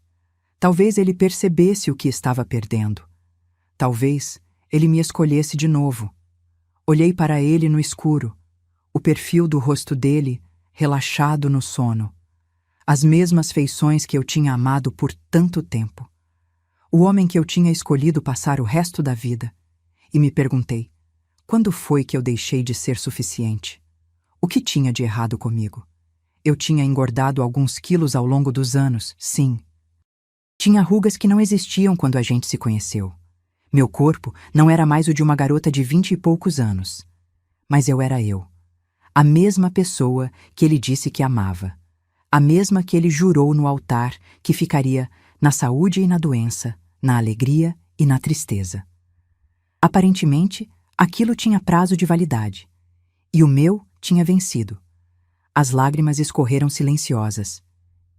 Talvez ele percebesse o que estava perdendo. Talvez ele me escolhesse de novo. Olhei para ele no escuro, o perfil do rosto dele relaxado no sono. As mesmas feições que eu tinha amado por tanto tempo. O homem que eu tinha escolhido passar o resto da vida. E me perguntei, quando foi que eu deixei de ser suficiente? O que tinha de errado comigo? Eu tinha engordado alguns quilos ao longo dos anos, sim. Tinha rugas que não existiam quando a gente se conheceu. Meu corpo não era mais o de uma garota de 20 e poucos anos. Mas eu era eu. A mesma pessoa que ele disse que amava. A mesma que ele jurou no altar que ficaria na saúde e na doença, na alegria e na tristeza. Aparentemente, aquilo tinha prazo de validade. E o meu tinha vencido. As lágrimas escorreram silenciosas.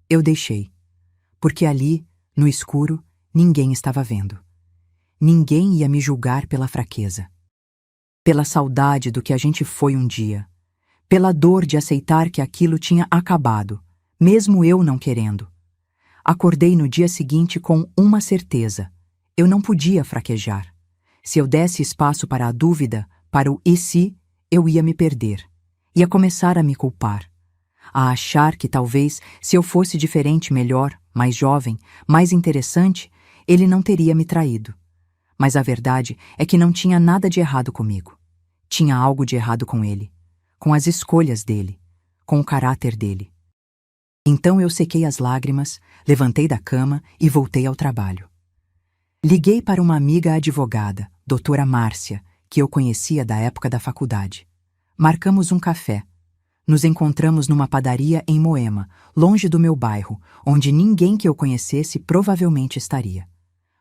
Eu deixei. Porque ali, no escuro, ninguém estava vendo. Ninguém ia me julgar pela fraqueza. Pela saudade do que a gente foi um dia. Pela dor de aceitar que aquilo tinha acabado, mesmo eu não querendo. Acordei no dia seguinte com uma certeza. Eu não podia fraquejar. Se eu desse espaço para a dúvida, para o e se, eu ia me perder. Ia começar a me culpar. A achar que talvez, se eu fosse diferente, melhor, mais jovem, mais interessante, ele não teria me traído. Mas a verdade é que não tinha nada de errado comigo. Tinha algo de errado com ele, com as escolhas dele, com o caráter dele. Então eu sequei as lágrimas, levantei da cama e voltei ao trabalho. Liguei para uma amiga advogada, doutora Márcia, que eu conhecia da época da faculdade. Marcamos um café. Nos encontramos numa padaria em Moema, longe do meu bairro, onde ninguém que eu conhecesse provavelmente estaria.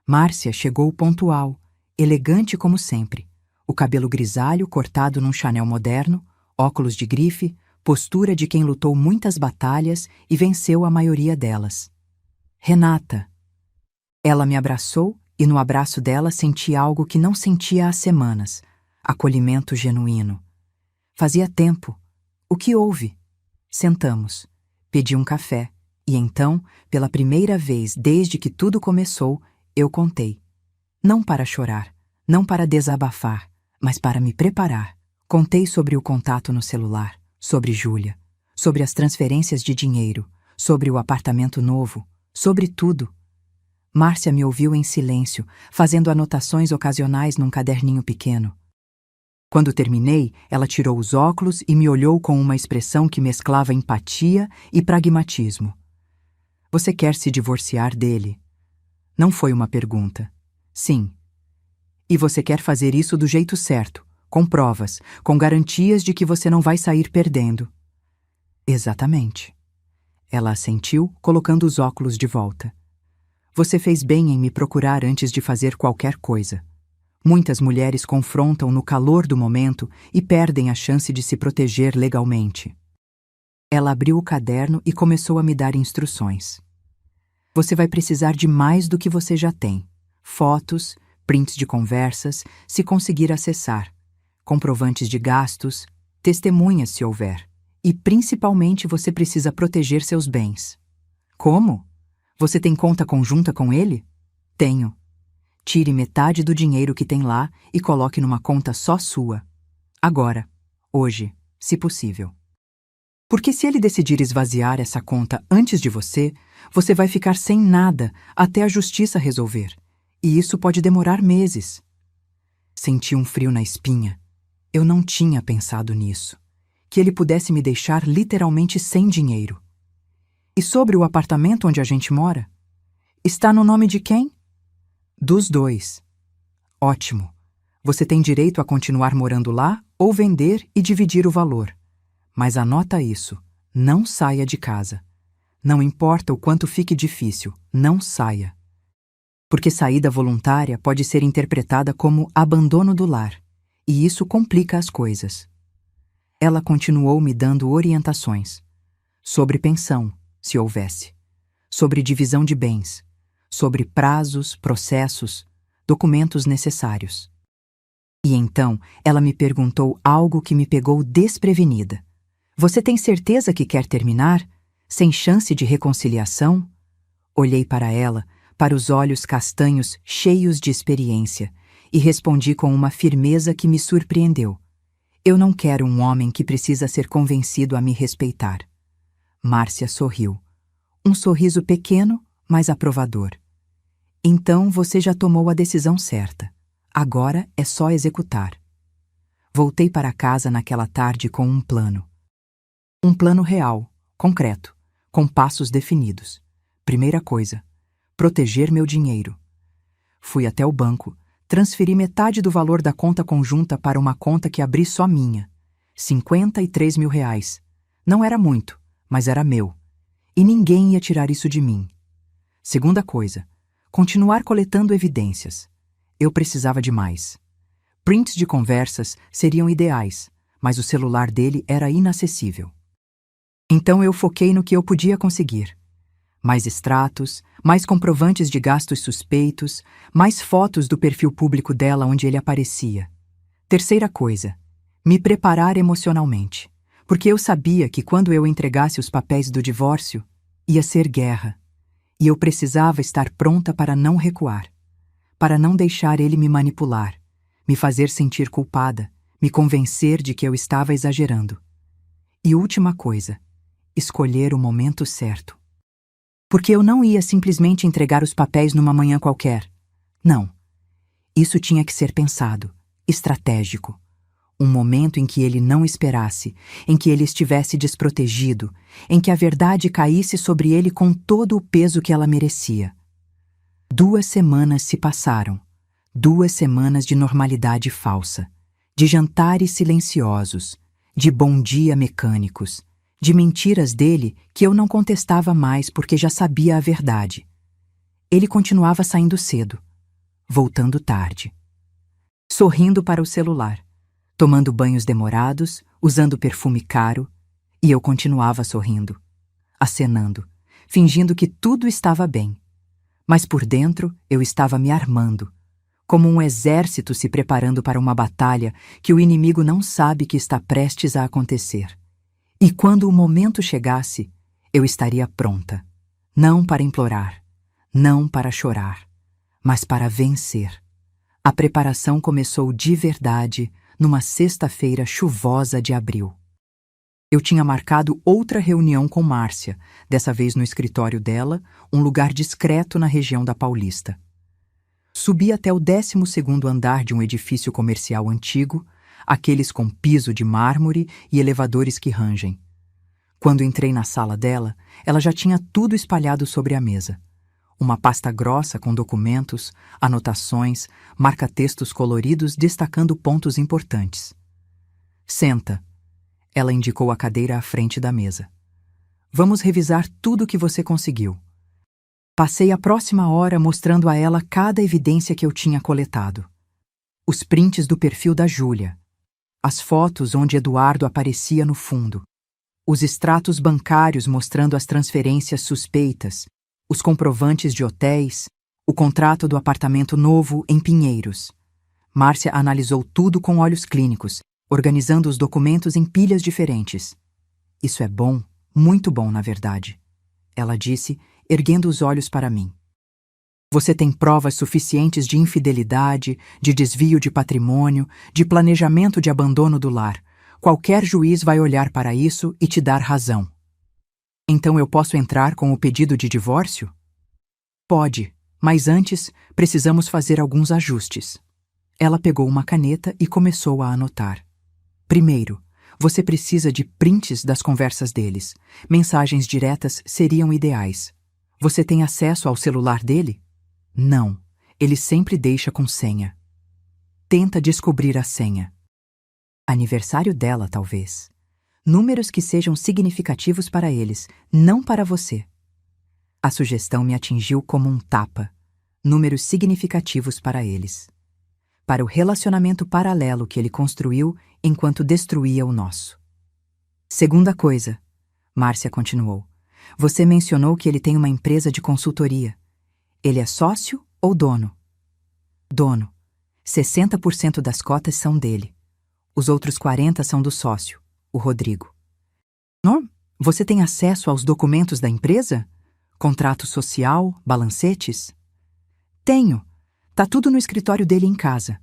Márcia chegou pontual, elegante como sempre. O cabelo grisalho cortado num Chanel moderno, óculos de grife, postura de quem lutou muitas batalhas e venceu a maioria delas. Renata. Ela me abraçou e no abraço dela senti algo que não sentia há semanas, acolhimento genuíno. Fazia tempo. O que houve? Sentamos. Pedi um café e então, pela primeira vez desde que tudo começou, eu contei. Não para chorar, não para desabafar, mas para me preparar. Contei sobre o contato no celular, sobre Júlia, sobre as transferências de dinheiro, sobre o apartamento novo, sobre tudo. Márcia me ouviu em silêncio, fazendo anotações ocasionais num caderninho pequeno. Quando terminei, ela tirou os óculos e me olhou com uma expressão que mesclava empatia e pragmatismo. Você quer se divorciar dele? Não foi uma pergunta. Sim. E você quer fazer isso do jeito certo, com provas, com garantias de que você não vai sair perdendo. Exatamente. Ela assentiu, colocando os óculos de volta. Você fez bem em me procurar antes de fazer qualquer coisa. Muitas mulheres confrontam no calor do momento e perdem a chance de se proteger legalmente. Ela abriu o caderno e começou a me dar instruções. Você vai precisar de mais do que você já tem. Fotos, prints de conversas, se conseguir acessar, comprovantes de gastos, testemunhas se houver. E principalmente você precisa proteger seus bens. Como? Você tem conta conjunta com ele? Tenho. Tire metade do dinheiro que tem lá e coloque numa conta só sua. Agora, hoje, se possível. Porque se ele decidir esvaziar essa conta antes de você, você vai ficar sem nada até a justiça resolver. E isso pode demorar meses. Senti um frio na espinha. Eu não tinha pensado nisso. Que ele pudesse me deixar literalmente sem dinheiro. E sobre o apartamento onde a gente mora? Está no nome de quem? Dos dois. Ótimo. Você tem direito a continuar morando lá ou vender e dividir o valor. Mas anota isso. Não saia de casa. Não importa o quanto fique difícil, não saia. Porque saída voluntária pode ser interpretada como abandono do lar, e isso complica as coisas. Ela continuou me dando orientações. Sobre pensão, se houvesse. Sobre divisão de bens. Sobre prazos, processos, documentos necessários. E então ela me perguntou algo que me pegou desprevenida. Você tem certeza que quer terminar? Sem chance de reconciliação? Olhei para ela, para os olhos castanhos cheios de experiência, e respondi com uma firmeza que me surpreendeu. Eu não quero um homem que precisa ser convencido a me respeitar. Márcia sorriu. Um sorriso pequeno, mas aprovador. Então você já tomou a decisão certa. Agora é só executar. Voltei para casa naquela tarde com um plano. Um plano real, concreto, com passos definidos. Primeira coisa, proteger meu dinheiro. Fui até o banco, transferi metade do valor da conta conjunta para uma conta que abri só minha. 53 mil reais. Não era muito, mas era meu. E ninguém ia tirar isso de mim. Segunda coisa, continuar coletando evidências. Eu precisava de mais. Prints de conversas seriam ideais, mas o celular dele era inacessível. Então eu foquei no que eu podia conseguir. Mais extratos, mais comprovantes de gastos suspeitos, mais fotos do perfil público dela onde ele aparecia. Terceira coisa, me preparar emocionalmente, porque eu sabia que quando eu entregasse os papéis do divórcio, ia ser guerra. E eu precisava estar pronta para não recuar, para não deixar ele me manipular, me fazer sentir culpada, me convencer de que eu estava exagerando. E última coisa, escolher o momento certo. Porque eu não ia simplesmente entregar os papéis numa manhã qualquer. Não. Isso tinha que ser pensado, estratégico. Um momento em que ele não esperasse, em que ele estivesse desprotegido, em que a verdade caísse sobre ele com todo o peso que ela merecia. 2 semanas se passaram. 2 semanas de normalidade falsa, de jantares silenciosos, de bom dia mecânicos, de mentiras dele que eu não contestava mais porque já sabia a verdade. Ele continuava saindo cedo, voltando tarde, sorrindo para o celular, tomando banhos demorados, usando perfume caro, e eu continuava sorrindo, acenando, fingindo que tudo estava bem. Mas por dentro eu estava me armando, como um exército se preparando para uma batalha que o inimigo não sabe que está prestes a acontecer. E quando o momento chegasse, eu estaria pronta, não para implorar, não para chorar, mas para vencer. A preparação começou de verdade numa sexta-feira chuvosa de abril. Eu tinha marcado outra reunião com Márcia, dessa vez no escritório dela, um lugar discreto na região da Paulista. Subi até o 12º andar de um edifício comercial antigo, aqueles com piso de mármore e elevadores que rangem. Quando entrei na sala dela, ela já tinha tudo espalhado sobre a mesa. Uma pasta grossa com documentos, anotações, marca-textos coloridos destacando pontos importantes. Senta. Ela indicou a cadeira à frente da mesa. Vamos revisar tudo o que você conseguiu. Passei a próxima hora mostrando a ela cada evidência que eu tinha coletado. Os prints do perfil da Júlia. As fotos onde Eduardo aparecia no fundo. Os extratos bancários mostrando as transferências suspeitas. Os comprovantes de hotéis. O contrato do apartamento novo em Pinheiros. Márcia analisou tudo com olhos clínicos, organizando os documentos em pilhas diferentes. Isso é bom, muito bom, na verdade, ela disse, erguendo os olhos para mim. Você tem provas suficientes de infidelidade, de desvio de patrimônio, de planejamento de abandono do lar. Qualquer juiz vai olhar para isso e te dar razão. Então eu posso entrar com o pedido de divórcio? Pode, mas antes precisamos fazer alguns ajustes. Ela pegou uma caneta e começou a anotar. Primeiro, você precisa de prints das conversas deles. Mensagens diretas seriam ideais. Você tem acesso ao celular dele? Não, ele sempre deixa com senha. Tenta descobrir a senha. Aniversário dela, talvez. Números que sejam significativos para eles, não para você. A sugestão me atingiu como um tapa. Números significativos para eles. Para o relacionamento paralelo que ele construiu enquanto destruía o nosso. Segunda coisa, Márcia continuou. Você mencionou que ele tem uma empresa de consultoria. Ele é sócio ou dono? Dono. 60% das cotas são dele. Os outros 40% são do sócio, o Rodrigo. Norm, você tem acesso aos documentos da empresa? Contrato social, balancetes? Tenho. Tá tudo no escritório dele em casa.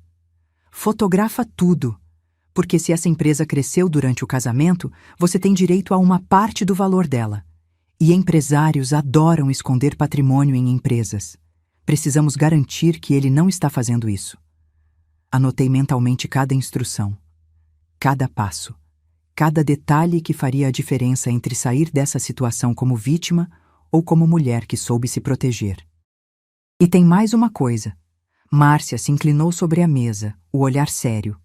Fotografa tudo, porque se essa empresa cresceu durante o casamento, você tem direito a uma parte do valor dela. E empresários adoram esconder patrimônio em empresas. Precisamos garantir que ele não está fazendo isso. Anotei mentalmente cada instrução, cada passo, cada detalhe que faria a diferença entre sair dessa situação como vítima ou como mulher que soube se proteger. E tem mais uma coisa. Márcia se inclinou sobre a mesa, o olhar sério.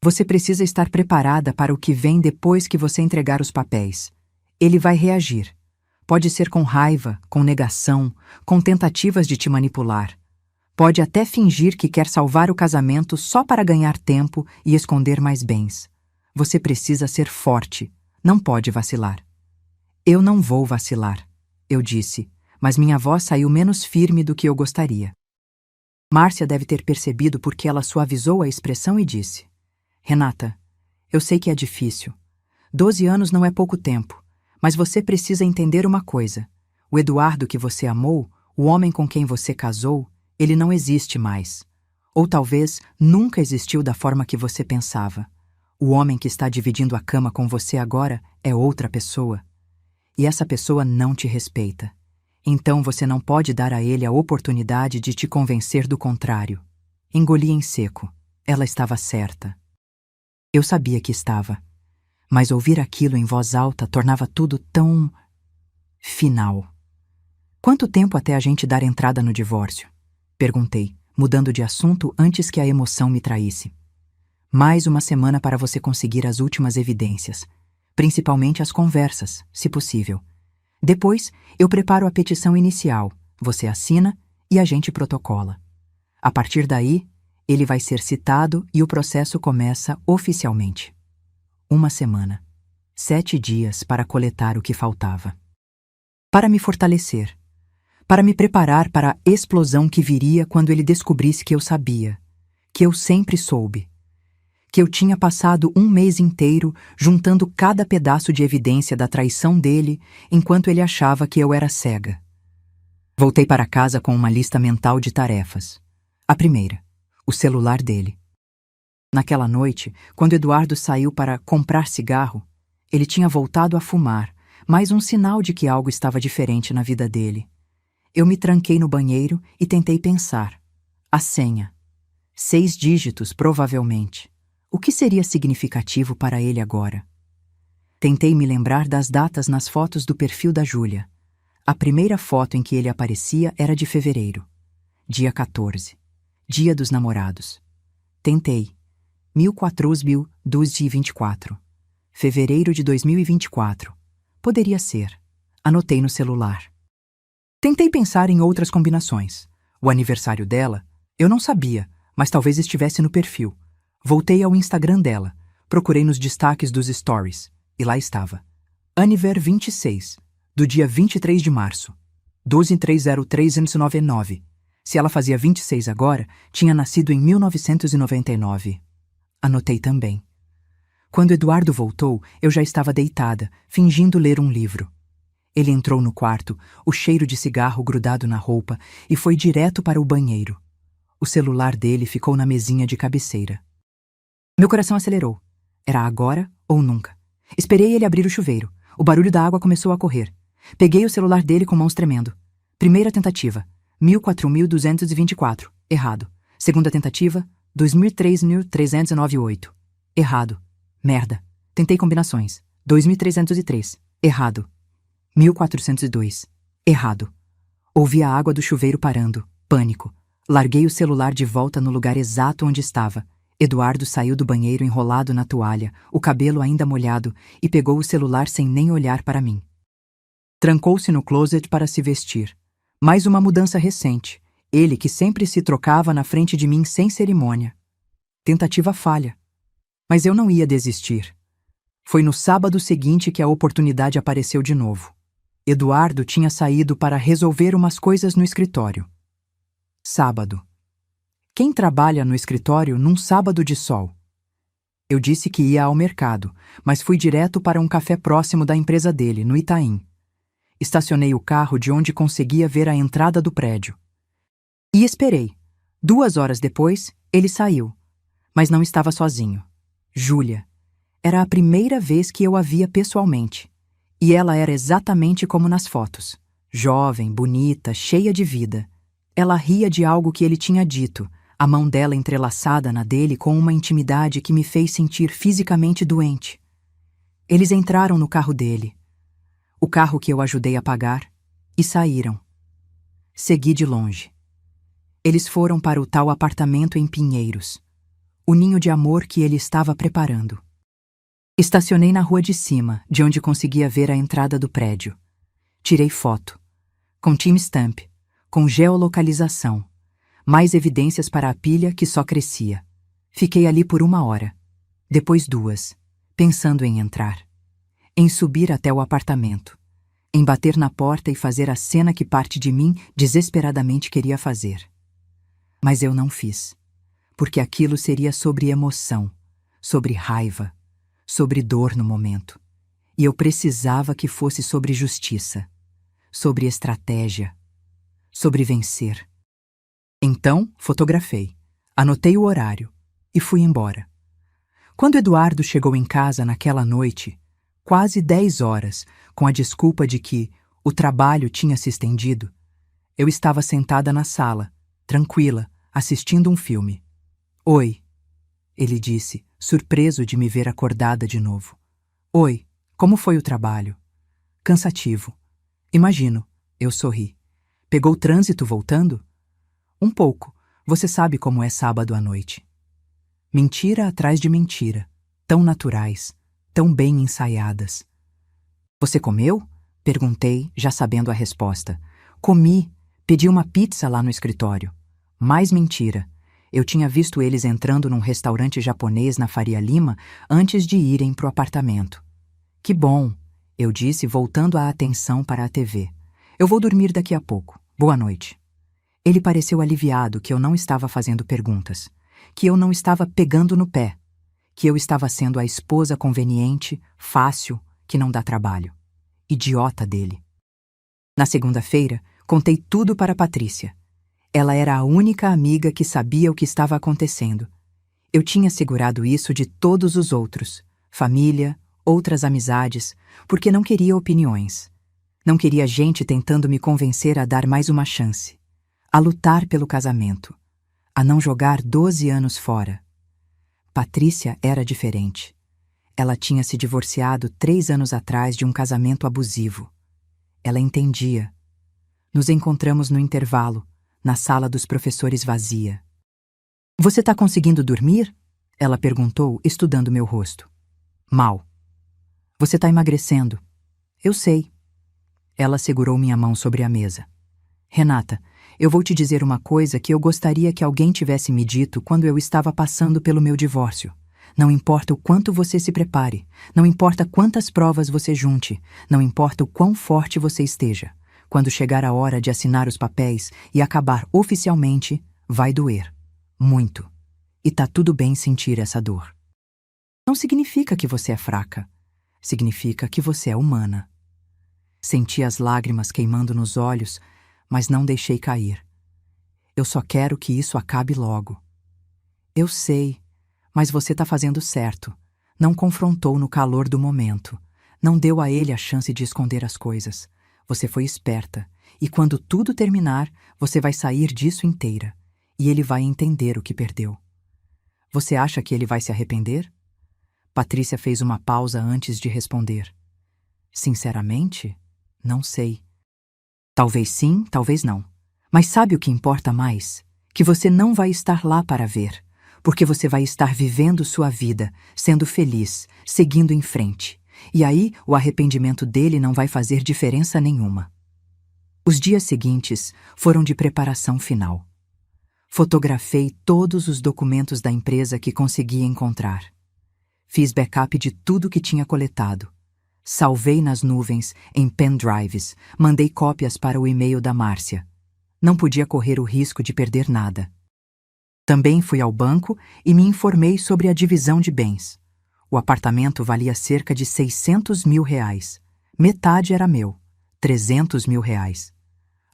Você precisa estar preparada para o que vem depois que você entregar os papéis. Ele vai reagir. Pode ser com raiva, com negação, com tentativas de te manipular. Pode até fingir que quer salvar o casamento só para ganhar tempo e esconder mais bens. Você precisa ser forte, não pode vacilar. Eu não vou vacilar, eu disse, mas minha voz saiu menos firme do que eu gostaria. Márcia deve ter percebido porque ela suavizou a expressão e disse: Renata, eu sei que é difícil. 12 anos não é pouco tempo, mas você precisa entender uma coisa. O Eduardo que você amou, o homem com quem você casou, ele não existe mais. Ou talvez nunca existiu da forma que você pensava. O homem que está dividindo a cama com você agora é outra pessoa. E essa pessoa não te respeita. Então você não pode dar a ele a oportunidade de te convencer do contrário. Engoli em seco. Ela estava certa. Eu sabia que estava. Mas ouvir aquilo em voz alta tornava tudo tão... final. Quanto tempo até a gente dar entrada no divórcio? Perguntei, mudando de assunto antes que a emoção me traísse. Mais uma semana para você conseguir as últimas evidências, principalmente as conversas, se possível. Depois, eu preparo a petição inicial, você assina e a gente protocola. A partir daí, ele vai ser citado e o processo começa oficialmente. 1 semana. 7 dias para coletar o que faltava. Para me fortalecer. Para me preparar para a explosão que viria quando ele descobrisse que eu sabia, que eu sempre soube, que eu tinha passado 1 mês inteiro juntando cada pedaço de evidência da traição dele enquanto ele achava que eu era cega. Voltei para casa com uma lista mental de tarefas. A primeira, o celular dele. Naquela noite, quando Eduardo saiu para comprar cigarro, ele tinha voltado a fumar, mais um sinal de que algo estava diferente na vida dele. Eu me tranquei no banheiro e tentei pensar. A senha. 6 dígitos, provavelmente. O que seria significativo para ele agora? Tentei me lembrar das datas nas fotos do perfil da Júlia. A primeira foto em que ele aparecia era de fevereiro. Dia 14. Dia dos namorados. Tentei. 1424. Fevereiro de 2024. Poderia ser. Anotei no celular. Tentei pensar em outras combinações. O aniversário dela, eu não sabia, mas talvez estivesse no perfil. Voltei ao Instagram dela, procurei nos destaques dos stories, e lá estava. Aniver 26, do dia 23 de março. 12/3/03/99. Se ela fazia 26 agora, tinha nascido em 1999. Anotei também. Quando Eduardo voltou, eu já estava deitada, fingindo ler um livro. Ele entrou no quarto, o cheiro de cigarro grudado na roupa, e foi direto para o banheiro. O celular dele ficou na mesinha de cabeceira. Meu coração acelerou. Era agora ou nunca. Esperei ele abrir o chuveiro. O barulho da água começou a correr. Peguei o celular dele com mãos tremendo. Primeira tentativa, 1004.224. Errado. Segunda tentativa, 2003.398. Errado. Merda. Tentei combinações. 2303. Errado. 1402. Errado. Ouvi a água do chuveiro parando. Pânico. Larguei o celular de volta no lugar exato onde estava. Eduardo saiu do banheiro enrolado na toalha, o cabelo ainda molhado, e pegou o celular sem nem olhar para mim. Trancou-se no closet para se vestir. Mais uma mudança recente. Ele que sempre se trocava na frente de mim sem cerimônia. Tentativa falha. Mas eu não ia desistir. Foi no sábado seguinte que a oportunidade apareceu de novo. Eduardo tinha saído para resolver umas coisas no escritório. Sábado. Quem trabalha no escritório num sábado de sol? Eu disse que ia ao mercado, mas fui direto para um café próximo da empresa dele, no Itaim. Estacionei o carro de onde conseguia ver a entrada do prédio. E esperei. 2 horas depois, ele saiu. Mas não estava sozinho. Júlia. Era a primeira vez que eu a via pessoalmente. E ela era exatamente como nas fotos. Jovem, bonita, cheia de vida. Ela ria de algo que ele tinha dito, a mão dela entrelaçada na dele com uma intimidade que me fez sentir fisicamente doente. Eles entraram no carro dele, o carro que eu ajudei a pagar, e saíram. Segui de longe. Eles foram para o tal apartamento em Pinheiros, o ninho de amor que ele estava preparando. Estacionei na rua de cima, de onde conseguia ver a entrada do prédio. Tirei foto, com timestamp, com geolocalização, mais evidências para a pilha que só crescia. Fiquei ali por 1 hora, depois 2, pensando em entrar, em subir até o apartamento, em bater na porta e fazer a cena que parte de mim desesperadamente queria fazer. Mas eu não fiz, porque aquilo seria sobre emoção, sobre raiva, sobre dor no momento. E eu precisava que fosse sobre justiça, sobre estratégia, sobre vencer. Então, fotografei, anotei o horário e fui embora. Quando Eduardo chegou em casa naquela noite, quase 10 horas, com a desculpa de que o trabalho tinha se estendido, eu estava sentada na sala, tranquila, assistindo um filme. Oi, ele disse, surpreso de me ver acordada de novo. Oi, como foi o trabalho? Cansativo. Imagino, eu sorri. Pegou o trânsito voltando? Um pouco. Você sabe como é sábado à noite. Mentira atrás de mentira, tão naturais, tão bem ensaiadas. Você comeu? Perguntei, já sabendo a resposta. Comi. Pedi uma pizza lá no escritório. Mais mentira. Eu tinha visto eles entrando num restaurante japonês na Faria Lima antes de irem pro apartamento. Que bom, eu disse, voltando a atenção para a TV. Eu vou dormir daqui a pouco. Boa noite. Ele pareceu aliviado que eu não estava fazendo perguntas, que eu não estava pegando no pé, que eu estava sendo a esposa conveniente, fácil, que não dá trabalho. Idiota dele. Na segunda-feira, contei tudo para Patrícia. Ela era a única amiga que sabia o que estava acontecendo. Eu tinha segurado isso de todos os outros, família, outras amizades, porque não queria opiniões. Não queria gente tentando me convencer a dar mais uma chance, a lutar pelo casamento, a não jogar 12 anos fora. Patrícia era diferente. Ela tinha se divorciado 3 anos atrás de um casamento abusivo. Ela entendia. Nos encontramos no intervalo, na sala dos professores vazia. Você tá conseguindo dormir? Ela perguntou, estudando meu rosto. Mal. Você tá emagrecendo. Eu sei. Ela segurou minha mão sobre a mesa. Renata, eu vou te dizer uma coisa que eu gostaria que alguém tivesse me dito quando eu estava passando pelo meu divórcio. Não importa o quanto você se prepare, não importa quantas provas você junte, não importa o quão forte você esteja. Quando chegar a hora de assinar os papéis e acabar oficialmente, vai doer. Muito. E tá tudo bem sentir essa dor. Não significa que você é fraca. Significa que você é humana. Senti as lágrimas queimando nos olhos, mas não deixei cair. Eu só quero que isso acabe logo. Eu sei, mas você tá fazendo certo. Não confrontou no calor do momento. Não deu a ele a chance de esconder as coisas. Você foi esperta, e quando tudo terminar, você vai sair disso inteira, e ele vai entender o que perdeu. Você acha que ele vai se arrepender? Patrícia fez uma pausa antes de responder. Sinceramente, não sei. Talvez sim, talvez não. Mas sabe o que importa mais? Que você não vai estar lá para ver, porque você vai estar vivendo sua vida, sendo feliz, seguindo em frente. E aí, o arrependimento dele não vai fazer diferença nenhuma. Os dias seguintes foram de preparação final. Fotografei todos os documentos da empresa que consegui encontrar. Fiz backup de tudo que tinha coletado. Salvei nas nuvens, em pendrives, mandei cópias para o e-mail da Márcia. Não podia correr o risco de perder nada. Também fui ao banco e me informei sobre a divisão de bens. O apartamento valia cerca de R$ 600 mil. Metade era meu, R$ 300 mil.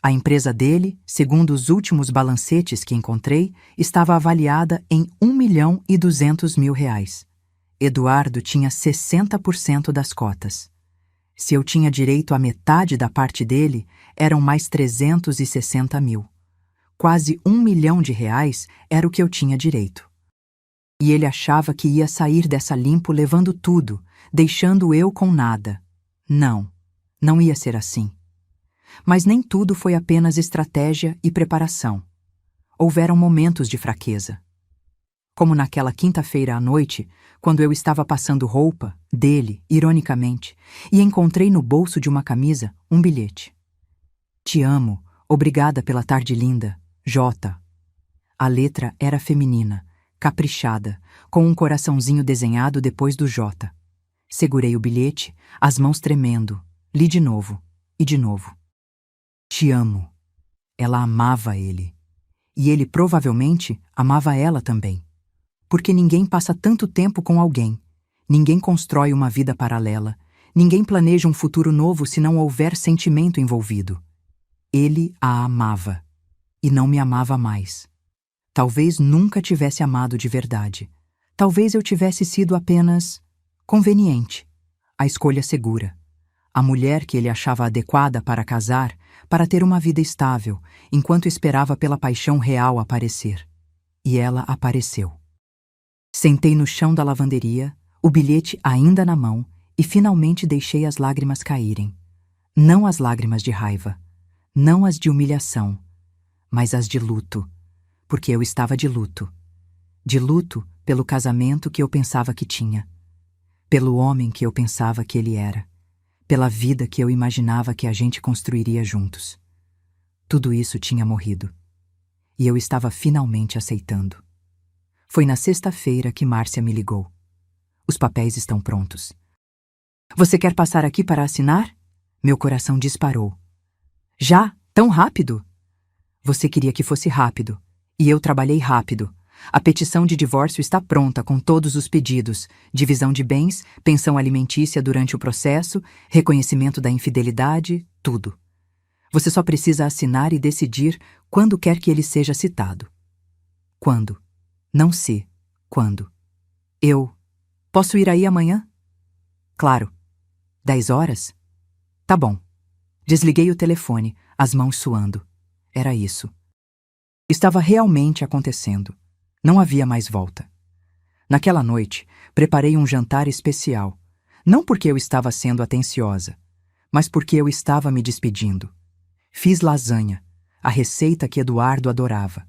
A empresa dele, segundo os últimos balancetes que encontrei, estava avaliada em R$ 1.200.000. Eduardo tinha 60% das cotas. Se eu tinha direito à metade da parte dele, eram mais 360 mil. Quase R$ 1 milhão era o que eu tinha direito. E ele achava que ia sair dessa limpo levando tudo, deixando eu com nada. Não, não ia ser assim. Mas nem tudo foi apenas estratégia e preparação. Houveram momentos de fraqueza. Como naquela quinta-feira à noite, quando eu estava passando roupa dele, ironicamente, e encontrei no bolso de uma camisa um bilhete. Te amo, obrigada pela tarde linda, J. A letra era feminina, caprichada, com um coraçãozinho desenhado depois do J. Segurei o bilhete, as mãos tremendo, li de novo, e de novo. Te amo. Ela amava ele. E ele provavelmente amava ela também. Porque ninguém passa tanto tempo com alguém, ninguém constrói uma vida paralela, ninguém planeja um futuro novo se não houver sentimento envolvido. Ele a amava, e não me amava mais. Talvez nunca tivesse amado de verdade. Talvez eu tivesse sido apenas conveniente, a escolha segura, a mulher que ele achava adequada para casar, para ter uma vida estável, enquanto esperava pela paixão real aparecer. E ela apareceu. Sentei no chão da lavanderia, o bilhete ainda na mão, e finalmente deixei as lágrimas caírem. Não as lágrimas de raiva, não as de humilhação, mas as de luto, porque eu estava de luto. De luto pelo casamento que eu pensava que tinha, pelo homem que eu pensava que ele era, pela vida que eu imaginava que a gente construiria juntos. Tudo isso tinha morrido. E eu estava finalmente aceitando. Foi na sexta-feira que Márcia me ligou. Os papéis estão prontos. Você quer passar aqui para assinar? Meu coração disparou. Já? Tão rápido? Você queria que fosse rápido. E eu trabalhei rápido. A petição de divórcio está pronta com todos os pedidos: divisão de bens, pensão alimentícia durante o processo, reconhecimento da infidelidade, tudo. Você só precisa assinar e decidir quando quer que ele seja citado. Quando? Não se. Quando? Eu. Posso ir aí amanhã? Claro. 10 horas? Tá bom. Desliguei o telefone, as mãos suando. Era isso. Estava realmente acontecendo. Não havia mais volta. Naquela noite, preparei um jantar especial. Não porque eu estava sendo atenciosa, mas porque eu estava me despedindo. Fiz lasanha, a receita que Eduardo adorava.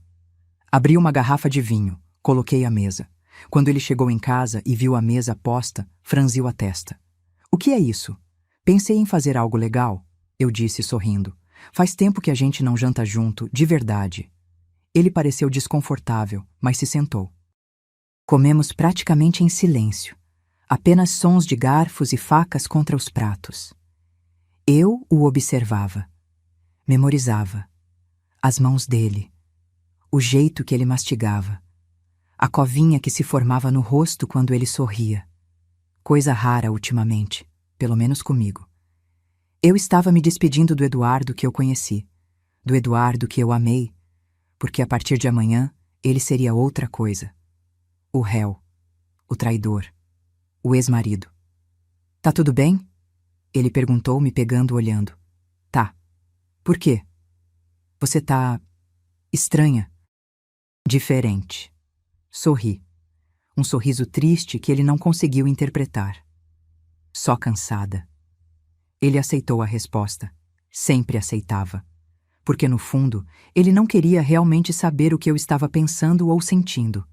Abri uma garrafa de vinho. Coloquei à mesa. Quando ele chegou em casa e viu a mesa posta, franziu a testa. O que é isso? Pensei em fazer algo legal, eu disse sorrindo. Faz tempo que a gente não janta junto, de verdade. Ele pareceu desconfortável, mas se sentou. Comemos praticamente em silêncio. Apenas sons de garfos e facas contra os pratos. Eu o observava. Memorizava. As mãos dele. O jeito que ele mastigava. A covinha que se formava no rosto quando ele sorria. Coisa rara ultimamente, pelo menos comigo. Eu estava me despedindo do Eduardo que eu conheci, do Eduardo que eu amei, porque a partir de amanhã ele seria outra coisa. O réu, o traidor, o ex-marido. Tá tudo bem? Ele perguntou, me pegando olhando. Tá. Por quê? Você tá estranha. Diferente. Sorri. Um sorriso triste que ele não conseguiu interpretar. Só cansada. Ele aceitou a resposta. Sempre aceitava. Porque, no fundo, ele não queria realmente saber o que eu estava pensando ou sentindo.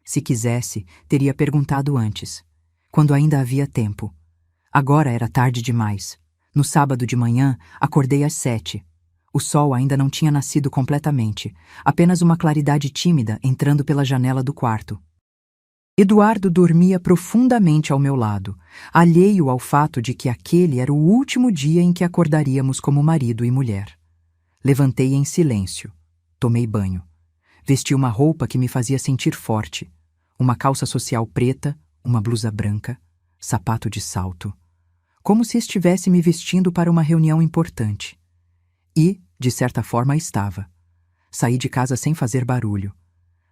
Se quisesse, teria perguntado antes, quando ainda havia tempo. Agora era tarde demais. No sábado de manhã, acordei às 7. O sol ainda não tinha nascido completamente, apenas uma claridade tímida entrando pela janela do quarto. Eduardo dormia profundamente ao meu lado, alheio ao fato de que aquele era o último dia em que acordaríamos como marido e mulher. Levantei em silêncio. Tomei banho. Vesti uma roupa que me fazia sentir forte. Uma calça social preta, uma blusa branca, sapato de salto. Como se estivesse me vestindo para uma reunião importante. E, De certa forma estava. Saí de casa sem fazer barulho.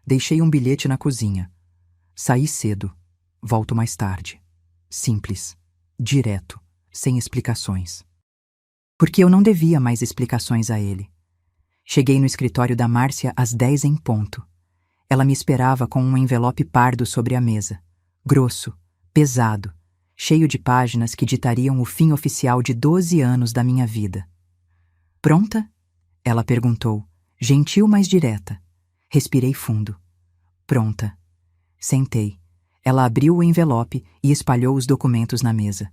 Deixei um bilhete na cozinha. Saí cedo. Volto mais tarde. Simples. Direto. Sem explicações. Porque eu não devia mais explicações a ele. Cheguei no escritório da Márcia às 10 em ponto. Ela me esperava com um envelope pardo sobre a mesa. Grosso, pesado, cheio de páginas que ditariam o fim oficial de 12 anos da minha vida. Pronta? Ela perguntou, gentil, mas direta. Respirei fundo. Pronta. Sentei. Ela abriu o envelope e espalhou os documentos na mesa.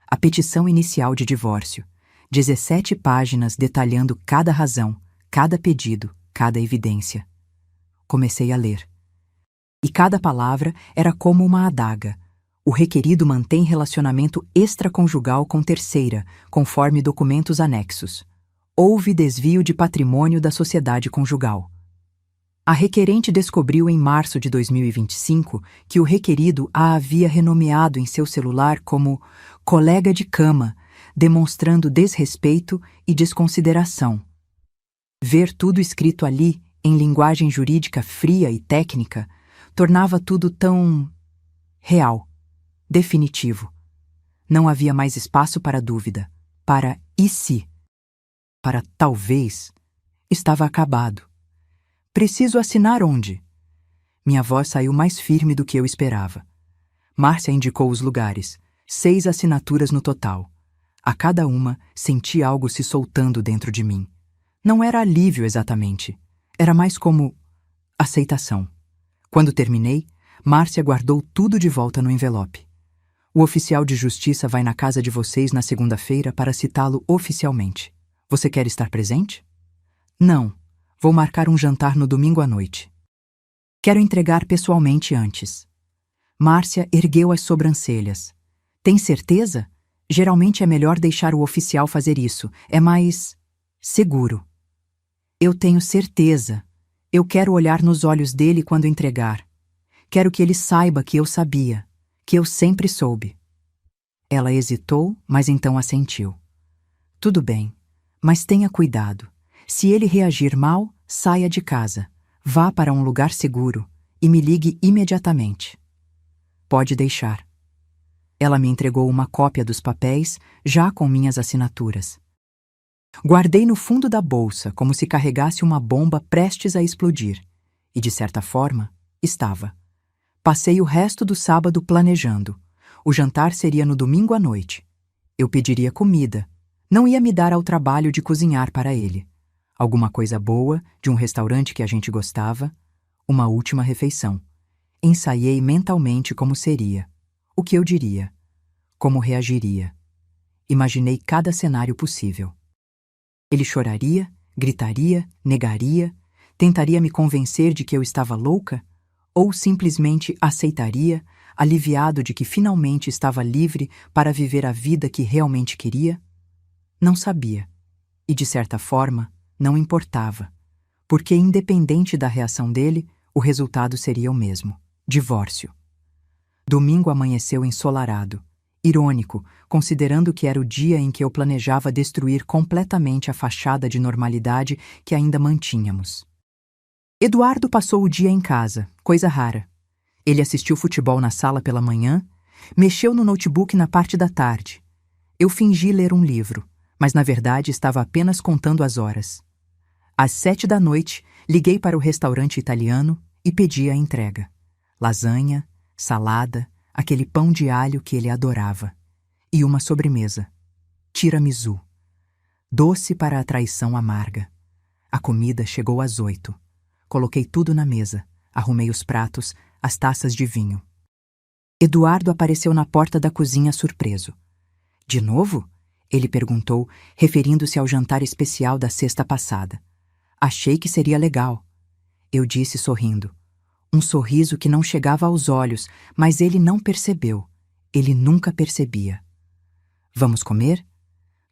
A petição inicial de divórcio. 17 páginas detalhando cada razão, cada pedido, cada evidência. Comecei a ler. E cada palavra era como uma adaga. O requerido mantém relacionamento extraconjugal com terceira, conforme documentos anexos. Houve desvio de patrimônio da sociedade conjugal. A requerente descobriu em março de 2025 que o requerido a havia renomeado em seu celular como colega de cama, demonstrando desrespeito e desconsideração. Ver tudo escrito ali, em linguagem jurídica fria e técnica, tornava tudo tão real, definitivo. Não havia mais espaço para dúvida, para e se, para talvez. Estava acabado. Preciso assinar onde? Minha voz saiu mais firme do que eu esperava. Márcia indicou os lugares, 6 assinaturas no total. A cada uma, senti algo se soltando dentro de mim. Não era alívio exatamente. Era mais como aceitação. Quando terminei, Márcia guardou tudo de volta no envelope. O oficial de justiça vai na casa de vocês na segunda-feira para citá-lo oficialmente. Você quer estar presente? Não. Vou marcar um jantar no domingo à noite. Quero entregar pessoalmente antes. Márcia ergueu as sobrancelhas. Tem certeza? Geralmente é melhor deixar o oficial fazer isso. É mais seguro. Eu tenho certeza. Eu quero olhar nos olhos dele quando entregar. Quero que ele saiba que eu sabia, que eu sempre soube. Ela hesitou, mas então assentiu. Tudo bem, mas tenha cuidado. Se ele reagir mal, saia de casa, vá para um lugar seguro e me ligue imediatamente. Pode deixar. Ela me entregou uma cópia dos papéis, já com minhas assinaturas. Guardei no fundo da bolsa, como se carregasse uma bomba prestes a explodir. E, de certa forma, estava. Passei o resto do sábado planejando. O jantar seria no domingo à noite. Eu pediria comida. Não ia me dar ao trabalho de cozinhar para ele. Alguma coisa boa, de um restaurante que a gente gostava. Uma última refeição. Ensaiei mentalmente como seria. O que eu diria. Como reagiria. Imaginei cada cenário possível. Ele choraria, gritaria, negaria, tentaria me convencer de que eu estava louca, ou simplesmente aceitaria, aliviado de que finalmente estava livre para viver a vida que realmente queria? Não sabia. E, de certa forma, não importava, porque, independente da reação dele, o resultado seria o mesmo: divórcio. Domingo amanheceu ensolarado, irônico, considerando que era o dia em que eu planejava destruir completamente a fachada de normalidade que ainda mantínhamos. Eduardo passou o dia em casa, coisa rara. Ele assistiu futebol na sala pela manhã, mexeu no notebook na parte da tarde. Eu fingi ler um livro, mas na verdade estava apenas contando as horas. Às 7 da noite, liguei para o restaurante italiano e pedi a entrega. Lasanha, salada, aquele pão de alho que ele adorava. E uma sobremesa. Tiramisu. Doce para a traição amarga. A comida chegou às 8. Coloquei tudo na mesa, arrumei os pratos, as taças de vinho. Eduardo apareceu na porta da cozinha surpreso. De novo? Ele perguntou, referindo-se ao jantar especial da sexta passada. Achei que seria legal. Eu disse sorrindo. Um sorriso que não chegava aos olhos, mas ele não percebeu. Ele nunca percebia. Vamos comer?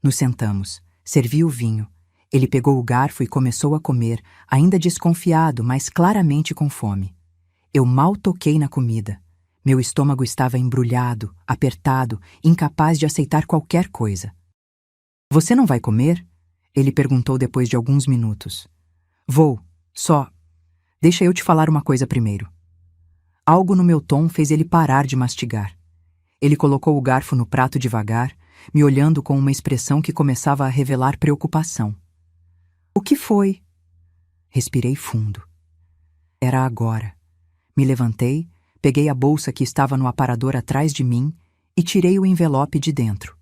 Nos sentamos. Servi o vinho. Ele pegou o garfo e começou a comer, ainda desconfiado, mas claramente com fome. Eu mal toquei na comida. Meu estômago estava embrulhado, apertado, incapaz de aceitar qualquer coisa. Você não vai comer? Ele perguntou depois de alguns minutos. Vou, só. Deixa eu te falar uma coisa primeiro. Algo no meu tom fez ele parar de mastigar. Ele colocou o garfo no prato devagar, me olhando com uma expressão que começava a revelar preocupação. O que foi? Respirei fundo. Era agora. Me levantei, peguei a bolsa que estava no aparador atrás de mim e tirei o envelope de dentro.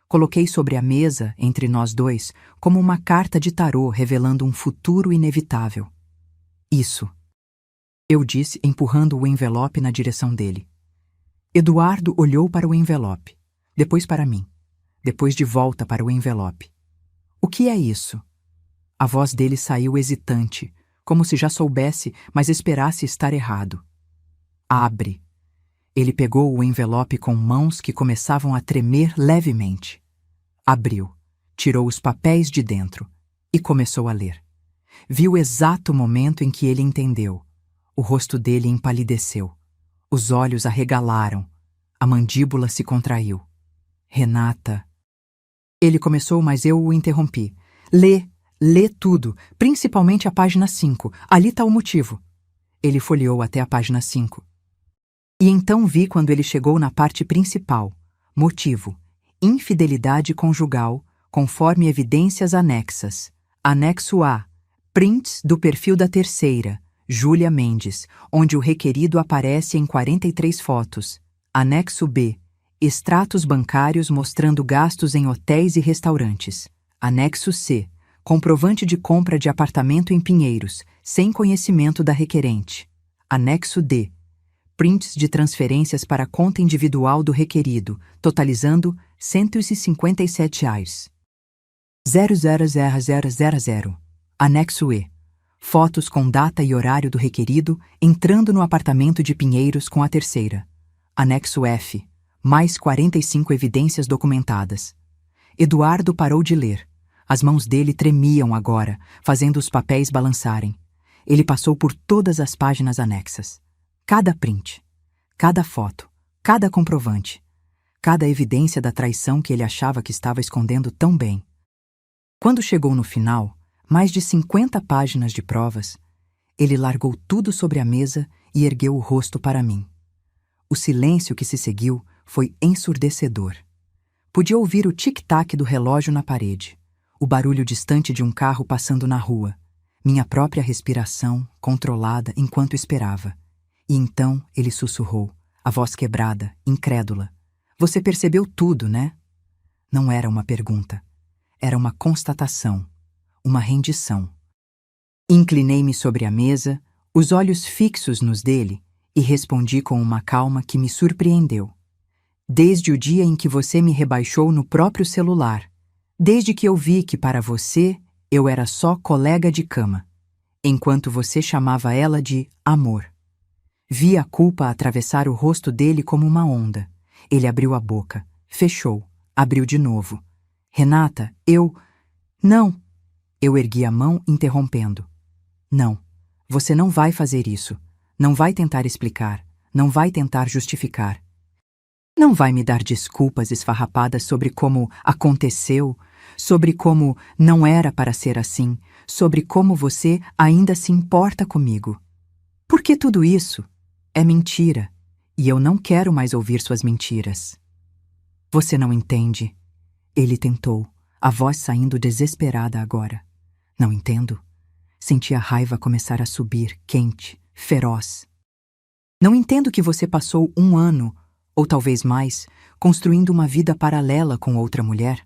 Coloquei sobre a mesa, entre nós dois, como uma carta de tarô revelando um futuro inevitável. Isso. Eu disse, empurrando o envelope na direção dele. Eduardo olhou para o envelope, depois para mim, depois de volta para o envelope. O que é isso? A voz dele saiu hesitante, como se já soubesse, mas esperasse estar errado. Abre. Ele pegou o envelope com mãos que começavam a tremer levemente. Abriu, tirou os papéis de dentro e começou a ler. Vi o exato momento em que ele entendeu. O rosto dele empalideceu. Os olhos arregalaram. A mandíbula se contraiu. Renata. Ele começou, mas eu o interrompi. Lê tudo, principalmente a página 5. Ali está o motivo. Ele folheou até a página 5. E então vi quando ele chegou na parte principal. Motivo: infidelidade conjugal, conforme evidências anexas. Anexo A. Prints do perfil da terceira, Júlia Mendes, onde o requerido aparece em 43 fotos. Anexo B. Extratos bancários mostrando gastos em hotéis e restaurantes. Anexo C. Comprovante de compra de apartamento em Pinheiros, sem conhecimento da requerente. Anexo D. Prints de transferências para a conta individual do requerido, totalizando R$ 157,000. Anexo E. Fotos com data e horário do requerido entrando no apartamento de Pinheiros com a terceira. Anexo F. Mais 45 evidências documentadas. Eduardo parou de ler. As mãos dele tremiam agora, fazendo os papéis balançarem. Ele passou por todas as páginas anexas. Cada print, cada foto, cada comprovante, cada evidência da traição que ele achava que estava escondendo tão bem. Quando chegou no final, mais de 50 páginas de provas, ele largou tudo sobre a mesa e ergueu o rosto para mim. O silêncio que se seguiu foi ensurdecedor. Podia ouvir o tic-tac do relógio na parede, o barulho distante de um carro passando na rua, minha própria respiração controlada enquanto esperava. E então ele sussurrou, a voz quebrada, incrédula. Você percebeu tudo, né? Não era uma pergunta. Era uma constatação, uma rendição. Inclinei-me sobre a mesa, os olhos fixos nos dele, e respondi com uma calma que me surpreendeu. Desde o dia em que você me rebaixou no próprio celular, desde que eu vi que para você eu era só colega de cama, enquanto você chamava ela de amor. Vi a culpa atravessar o rosto dele como uma onda. Ele abriu a boca, fechou, abriu de novo. Renata, Não! Eu ergui a mão, interrompendo. Não, você não vai fazer isso. Não vai tentar explicar. Não vai tentar justificar. Não vai me dar desculpas esfarrapadas sobre como aconteceu, sobre como não era para ser assim, sobre como você ainda se importa comigo. Por que tudo isso? É mentira, e eu não quero mais ouvir suas mentiras. Você não entende. Ele tentou, a voz saindo desesperada agora. Não entendo. Senti a raiva começar a subir, quente, feroz. Não entendo que você passou 1 ano, ou talvez mais, construindo uma vida paralela com outra mulher.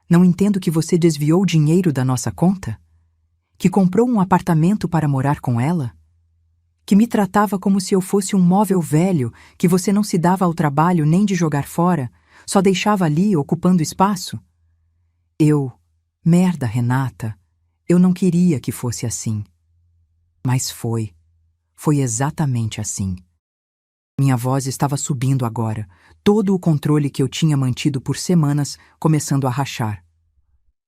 Não entendo que você desviou dinheiro da nossa conta? Que comprou um apartamento para morar com ela? Que me tratava como se eu fosse um móvel velho que você não se dava ao trabalho nem de jogar fora, só deixava ali ocupando espaço? Merda, Renata, eu não queria que fosse assim. Mas foi. Foi exatamente assim. Minha voz estava subindo agora, todo o controle que eu tinha mantido por semanas começando a rachar.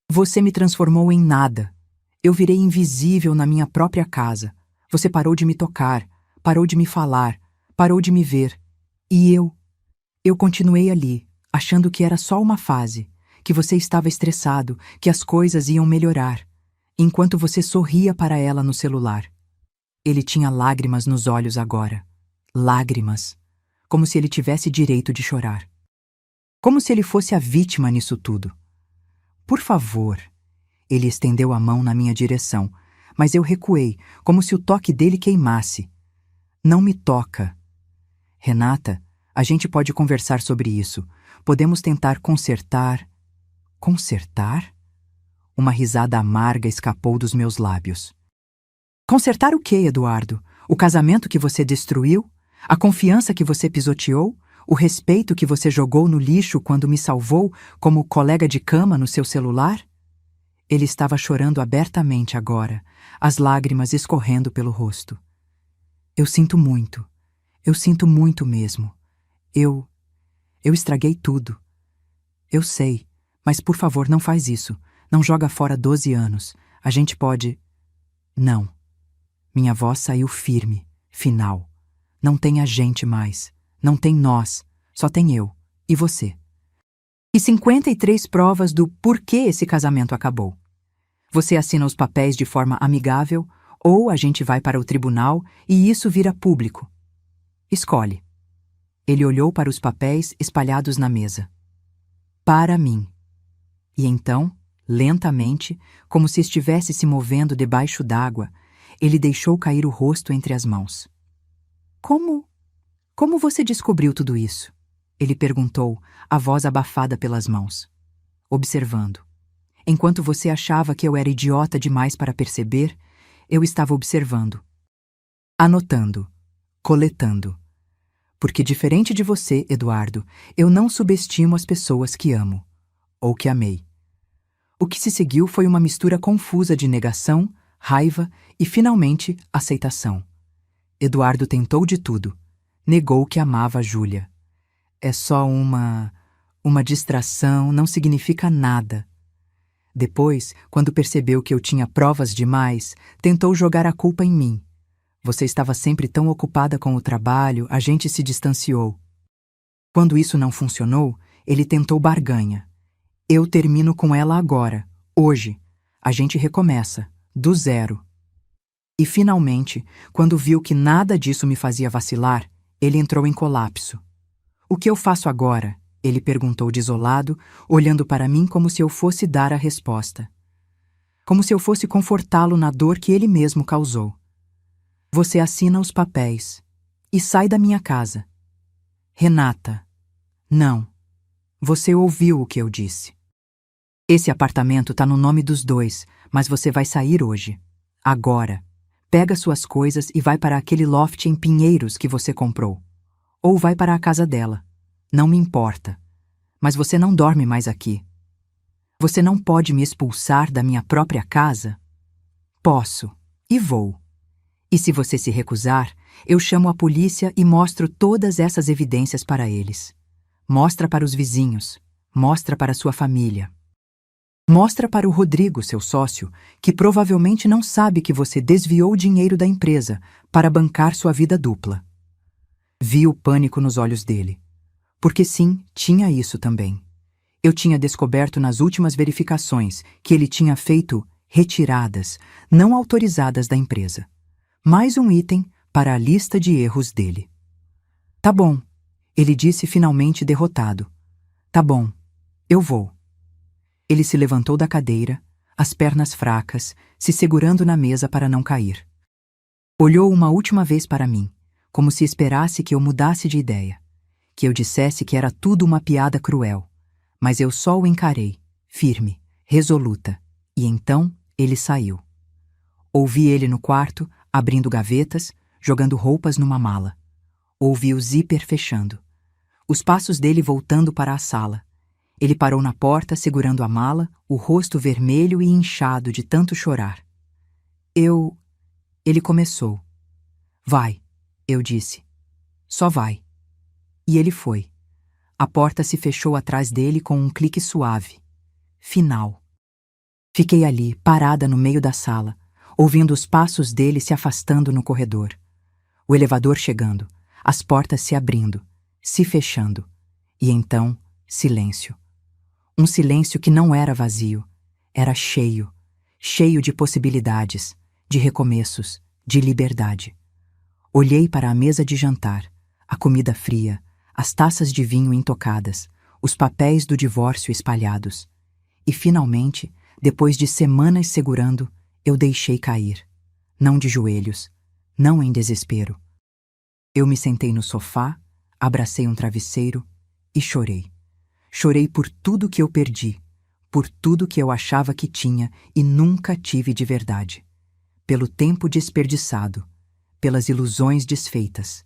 Você me transformou em nada. Eu virei invisível na minha própria casa. Você parou de me tocar, parou de me falar, parou de me ver. E eu continuei ali, achando que era só uma fase, que você estava estressado, que as coisas iam melhorar, enquanto você sorria para ela no celular. Ele tinha lágrimas nos olhos agora. Lágrimas. Como se ele tivesse direito de chorar. Como se ele fosse a vítima nisso tudo. Por favor. Ele estendeu a mão na minha direção, mas eu recuei, como se o toque dele queimasse. Não me toca. Renata, a gente pode conversar sobre isso. Podemos tentar consertar. Consertar? Uma risada amarga escapou dos meus lábios. Consertar o quê, Eduardo? O casamento que você destruiu? A confiança que você pisoteou? O respeito que você jogou no lixo quando me salvou como colega de cama no seu celular? Ele estava chorando abertamente agora, as lágrimas escorrendo pelo rosto. Eu sinto muito. Eu sinto muito mesmo. Eu estraguei tudo. Eu sei, mas por favor não faz isso. Não joga fora 12 anos. A gente pode... Não. Minha voz saiu firme, final. Não tem a gente mais. Não tem nós. Só tem eu. E você. E 53 provas do porquê esse casamento acabou. Você assina os papéis de forma amigável, ou a gente vai para o tribunal e isso vira público. Escolhe. Ele olhou para os papéis espalhados na mesa. Para mim. E então, lentamente, como se estivesse se movendo debaixo d'água, ele deixou cair o rosto entre as mãos. Como você descobriu tudo isso? Ele perguntou, a voz abafada pelas mãos. Observando. Enquanto você achava que eu era idiota demais para perceber, eu estava observando. Anotando. Coletando. Porque diferente de você, Eduardo, eu não subestimo as pessoas que amo. Ou que amei. O que se seguiu foi uma mistura confusa de negação, raiva e, finalmente, aceitação. Eduardo tentou de tudo. Negou que amava a Júlia. É só uma distração, não significa nada. Depois, quando percebeu que eu tinha provas demais, tentou jogar a culpa em mim. Você estava sempre tão ocupada com o trabalho, a gente se distanciou. Quando isso não funcionou, ele tentou barganha. Eu termino com ela agora, hoje. A gente recomeça, do zero. E finalmente, quando viu que nada disso me fazia vacilar, ele entrou em colapso. O que eu faço agora? Ele perguntou desolado, olhando para mim como se eu fosse dar a resposta. Como se eu fosse confortá-lo na dor que ele mesmo causou. Você assina os papéis e sai da minha casa. Renata, não. Você ouviu o que eu disse. Esse apartamento tá no nome dos dois, mas você vai sair hoje. Agora. Pega suas coisas e vai para aquele loft em Pinheiros que você comprou. Ou vai para a casa dela. Não me importa. Mas você não dorme mais aqui. Você não pode me expulsar da minha própria casa? Posso. E vou. E se você se recusar, eu chamo a polícia e mostro todas essas evidências para eles. Mostra para os vizinhos. Mostra para sua família. Mostra para o Rodrigo, seu sócio, que provavelmente não sabe que você desviou o dinheiro da empresa para bancar sua vida dupla. Vi o pânico nos olhos dele. Porque sim, tinha isso também. Eu tinha descoberto nas últimas verificações que ele tinha feito retiradas, não autorizadas da empresa. Mais um item para a lista de erros dele. Tá bom, ele disse finalmente derrotado. Tá bom, eu vou. Ele se levantou da cadeira, as pernas fracas, se segurando na mesa para não cair. Olhou uma última vez para mim, como se esperasse que eu mudasse de ideia, que eu dissesse que era tudo uma piada cruel, mas eu só o encarei, firme, resoluta, e então ele saiu. Ouvi ele no quarto, abrindo gavetas, jogando roupas numa mala. Ouvi o zíper fechando. Os passos dele voltando para a sala. Ele parou na porta, segurando a mala, o rosto vermelho e inchado de tanto chorar. Ele começou. Vai, eu disse. Só vai. E ele foi. A porta se fechou atrás dele com um clique suave. Final. Fiquei ali, parada no meio da sala, ouvindo os passos dele se afastando no corredor. O elevador chegando, as portas se abrindo, se fechando. E então, silêncio. Um silêncio que não era vazio, era cheio, cheio de possibilidades, de recomeços, de liberdade. Olhei para a mesa de jantar, a comida fria, as taças de vinho intocadas, os papéis do divórcio espalhados. E, finalmente, depois de semanas segurando, eu deixei cair. Não de joelhos, não em desespero. Eu me sentei no sofá, abracei um travesseiro e chorei. Chorei por tudo que eu perdi, por tudo que eu achava que tinha e nunca tive de verdade. Pelo tempo desperdiçado, pelas ilusões desfeitas.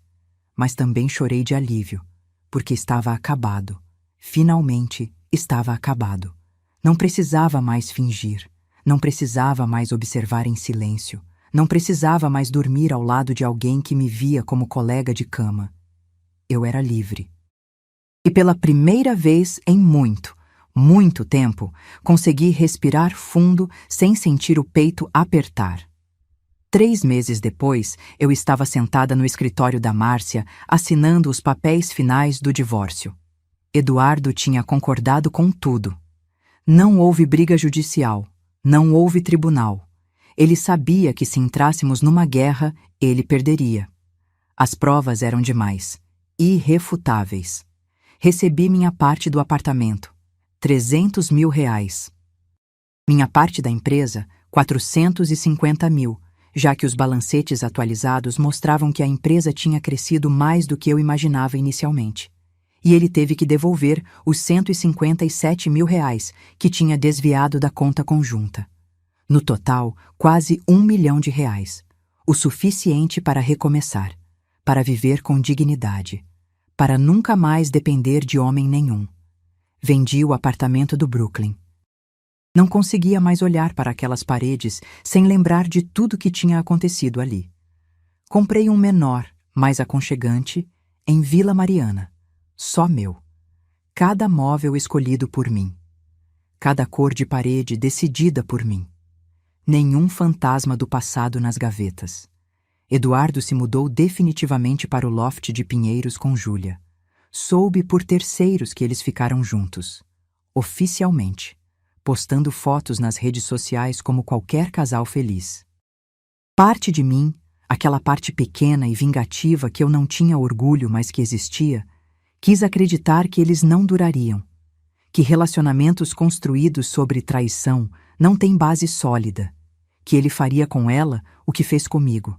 Mas também chorei de alívio, porque estava acabado. Finalmente estava acabado. Não precisava mais fingir, não precisava mais observar em silêncio, não precisava mais dormir ao lado de alguém que me via como colega de cama. Eu era livre. E pela primeira vez em muito, muito tempo, consegui respirar fundo sem sentir o peito apertar. 3 meses depois, eu estava sentada no escritório da Márcia, assinando os papéis finais do divórcio. Eduardo tinha concordado com tudo. Não houve briga judicial, não houve tribunal. Ele sabia que se entrássemos numa guerra, ele perderia. As provas eram demais, irrefutáveis. Recebi minha parte do apartamento, R$300 mil. Minha parte da empresa, 450 mil, já que os balancetes atualizados mostravam que a empresa tinha crescido mais do que eu imaginava inicialmente. E ele teve que devolver os R$157 mil que tinha desviado da conta conjunta. No total, quase R$1 milhão, o suficiente para recomeçar, para viver com dignidade, para nunca mais depender de homem nenhum. Vendi o apartamento do Brooklyn. Não conseguia mais olhar para aquelas paredes sem lembrar de tudo que tinha acontecido ali. Comprei um menor, mais aconchegante, em Vila Mariana. Só meu. Cada móvel escolhido por mim. Cada cor de parede decidida por mim. Nenhum fantasma do passado nas gavetas. Eduardo se mudou definitivamente para o loft de Pinheiros com Júlia. Soube por terceiros que eles ficaram juntos. Oficialmente. Postando fotos nas redes sociais como qualquer casal feliz. Parte de mim, aquela parte pequena e vingativa que eu não tinha orgulho, mas que existia, quis acreditar que eles não durariam, que relacionamentos construídos sobre traição não têm base sólida, que ele faria com ela o que fez comigo.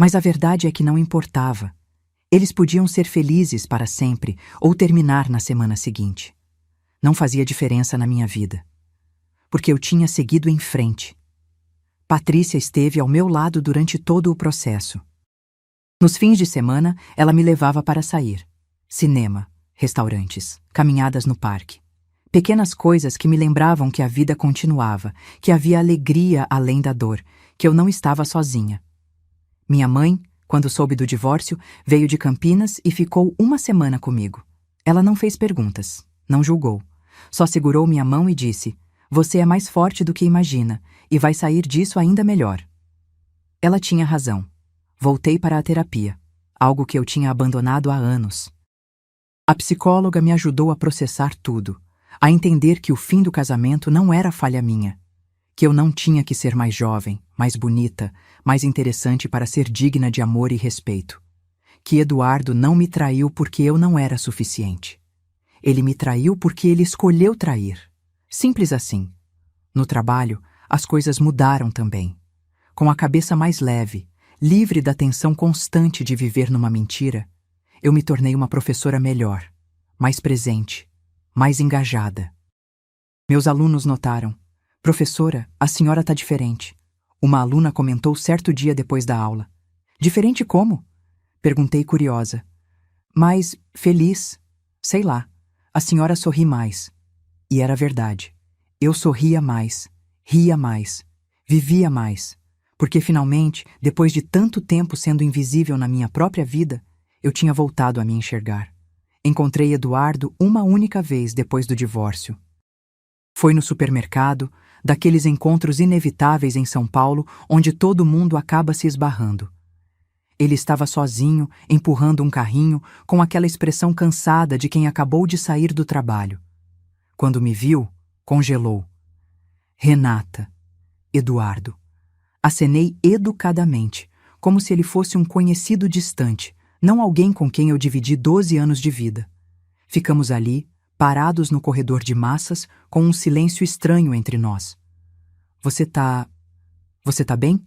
Mas a verdade é que não importava. Eles podiam ser felizes para sempre ou terminar na semana seguinte. Não fazia diferença na minha vida, porque eu tinha seguido em frente. Patrícia esteve ao meu lado durante todo o processo. Nos fins de semana, ela me levava para sair. Cinema, restaurantes, caminhadas no parque. Pequenas coisas que me lembravam que a vida continuava, que havia alegria além da dor, que eu não estava sozinha. Minha mãe, quando soube do divórcio, veio de Campinas e ficou 1 semana comigo. Ela não fez perguntas, não julgou. Só segurou minha mão e disse: "Você é mais forte do que imagina, e vai sair disso ainda melhor." Ela tinha razão. Voltei para a terapia, algo que eu tinha abandonado há anos. A psicóloga me ajudou a processar tudo, a entender que o fim do casamento não era falha minha, que eu não tinha que ser mais jovem, mais bonita, mais interessante para ser digna de amor e respeito, que Eduardo não me traiu porque eu não era suficiente. Ele me traiu porque ele escolheu trair. Simples assim. No trabalho, as coisas mudaram também. Com a cabeça mais leve, livre da tensão constante de viver numa mentira, eu me tornei uma professora melhor, mais presente, mais engajada. Meus alunos notaram: "Professora, a senhora está diferente." Uma aluna comentou certo dia depois da aula. "Diferente como?" Perguntei curiosa. "Mais feliz. Sei lá. A senhora sorri mais." E era verdade. Eu sorria mais, ria mais, vivia mais, porque finalmente, depois de tanto tempo sendo invisível na minha própria vida, eu tinha voltado a me enxergar. Encontrei Eduardo uma única vez depois do divórcio. Foi no supermercado, daqueles encontros inevitáveis em São Paulo, onde todo mundo acaba se esbarrando. Ele estava sozinho, empurrando um carrinho, com aquela expressão cansada de quem acabou de sair do trabalho. Quando me viu, congelou. Renata. Eduardo. Acenei educadamente, como se ele fosse um conhecido distante, não alguém com quem eu dividi 12 anos de vida. Ficamos ali, parados no corredor de massas, com um silêncio estranho entre nós. Você tá bem?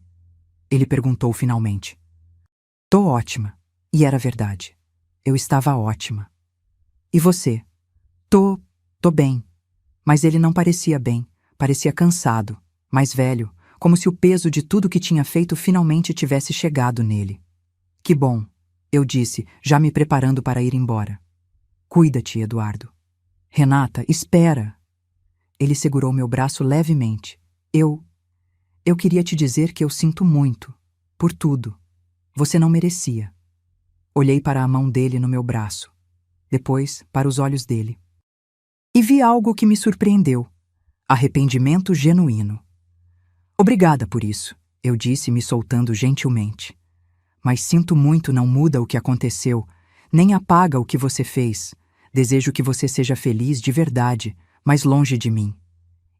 Ele perguntou finalmente. Tô ótima. E era verdade. Eu estava ótima. E você? Tô bem. Mas ele não parecia bem. Parecia cansado, mais velho, como se o peso de tudo que tinha feito finalmente tivesse chegado nele. Que bom, eu disse, já me preparando para ir embora. Cuida-te, Eduardo. Renata, espera. Ele segurou meu braço levemente. Eu queria te dizer que eu sinto muito, por tudo. Você não merecia. Olhei para a mão dele no meu braço, depois para os olhos dele. E vi algo que me surpreendeu. Arrependimento genuíno. Obrigada por isso, eu disse, me soltando gentilmente. Mas sinto muito não muda o que aconteceu, nem apaga o que você fez. Desejo que você seja feliz de verdade, mas longe de mim.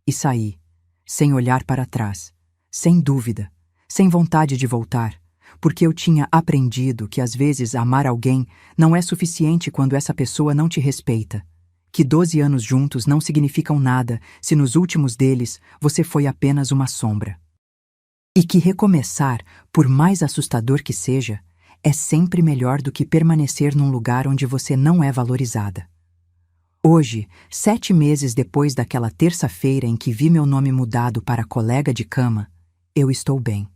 E saí, sem olhar para trás, sem dúvida, sem vontade de voltar, porque eu tinha aprendido que às vezes amar alguém não é suficiente quando essa pessoa não te respeita, que 12 anos juntos não significam nada se nos últimos deles você foi apenas uma sombra. E que recomeçar, por mais assustador que seja, é sempre melhor do que permanecer num lugar onde você não é valorizada. Hoje, 7 meses depois daquela terça-feira em que vi meu nome mudado para colega de cama, eu estou bem.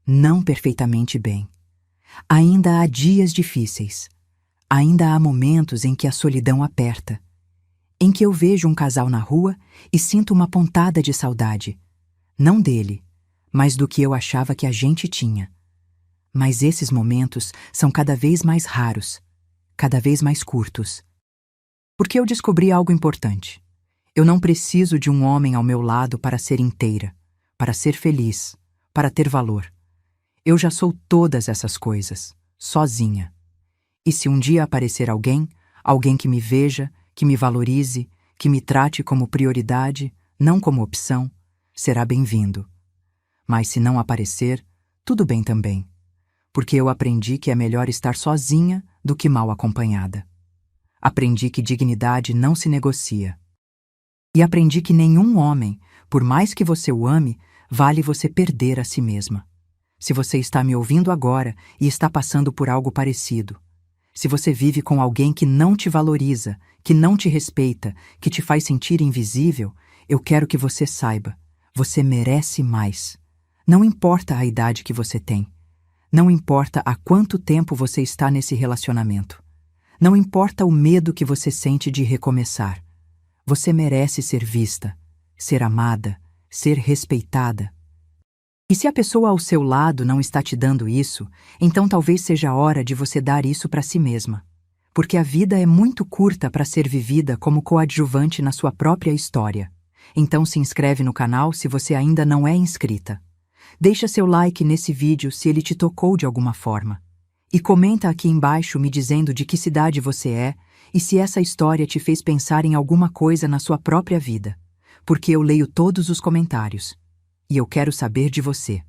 Não perfeitamente bem. Ainda há dias difíceis. Ainda há momentos em que a solidão aperta. Em que eu vejo um casal na rua e sinto uma pontada de saudade. Não dele, mas do que eu achava que a gente tinha. Mas esses momentos são cada vez mais raros, cada vez mais curtos. Porque eu descobri algo importante. Eu não preciso de um homem ao meu lado para ser inteira, para ser feliz, para ter valor. Eu já sou todas essas coisas, sozinha. E se um dia aparecer alguém que me veja, que me valorize, que me trate como prioridade, não como opção, será bem-vindo. Mas se não aparecer, tudo bem também. Porque eu aprendi que é melhor estar sozinha do que mal acompanhada. Aprendi que dignidade não se negocia. E aprendi que nenhum homem, por mais que você o ame, vale você perder a si mesma. Se você está me ouvindo agora e está passando por algo parecido, se você vive com alguém que não te valoriza, que não te respeita, que te faz sentir invisível, eu quero que você saiba, você merece mais. Não importa a idade que você tem. Não importa há quanto tempo você está nesse relacionamento. Não importa o medo que você sente de recomeçar. Você merece ser vista, ser amada, ser respeitada. E se a pessoa ao seu lado não está te dando isso, então talvez seja a hora de você dar isso para si mesma. Porque a vida é muito curta para ser vivida como coadjuvante na sua própria história. Então se inscreve no canal se você ainda não é inscrita. Deixa seu like nesse vídeo se ele te tocou de alguma forma. E comenta aqui embaixo me dizendo de que cidade você é e se essa história te fez pensar em alguma coisa na sua própria vida. Porque eu leio todos os comentários. E eu quero saber de você.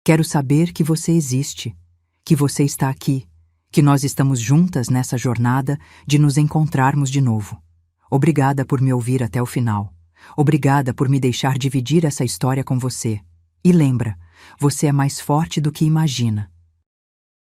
Quero saber que você existe, que você está aqui, que nós estamos juntas nessa jornada de nos encontrarmos de novo. Obrigada por me ouvir até o final. Obrigada por me deixar dividir essa história com você. E lembra, você é mais forte do que imagina.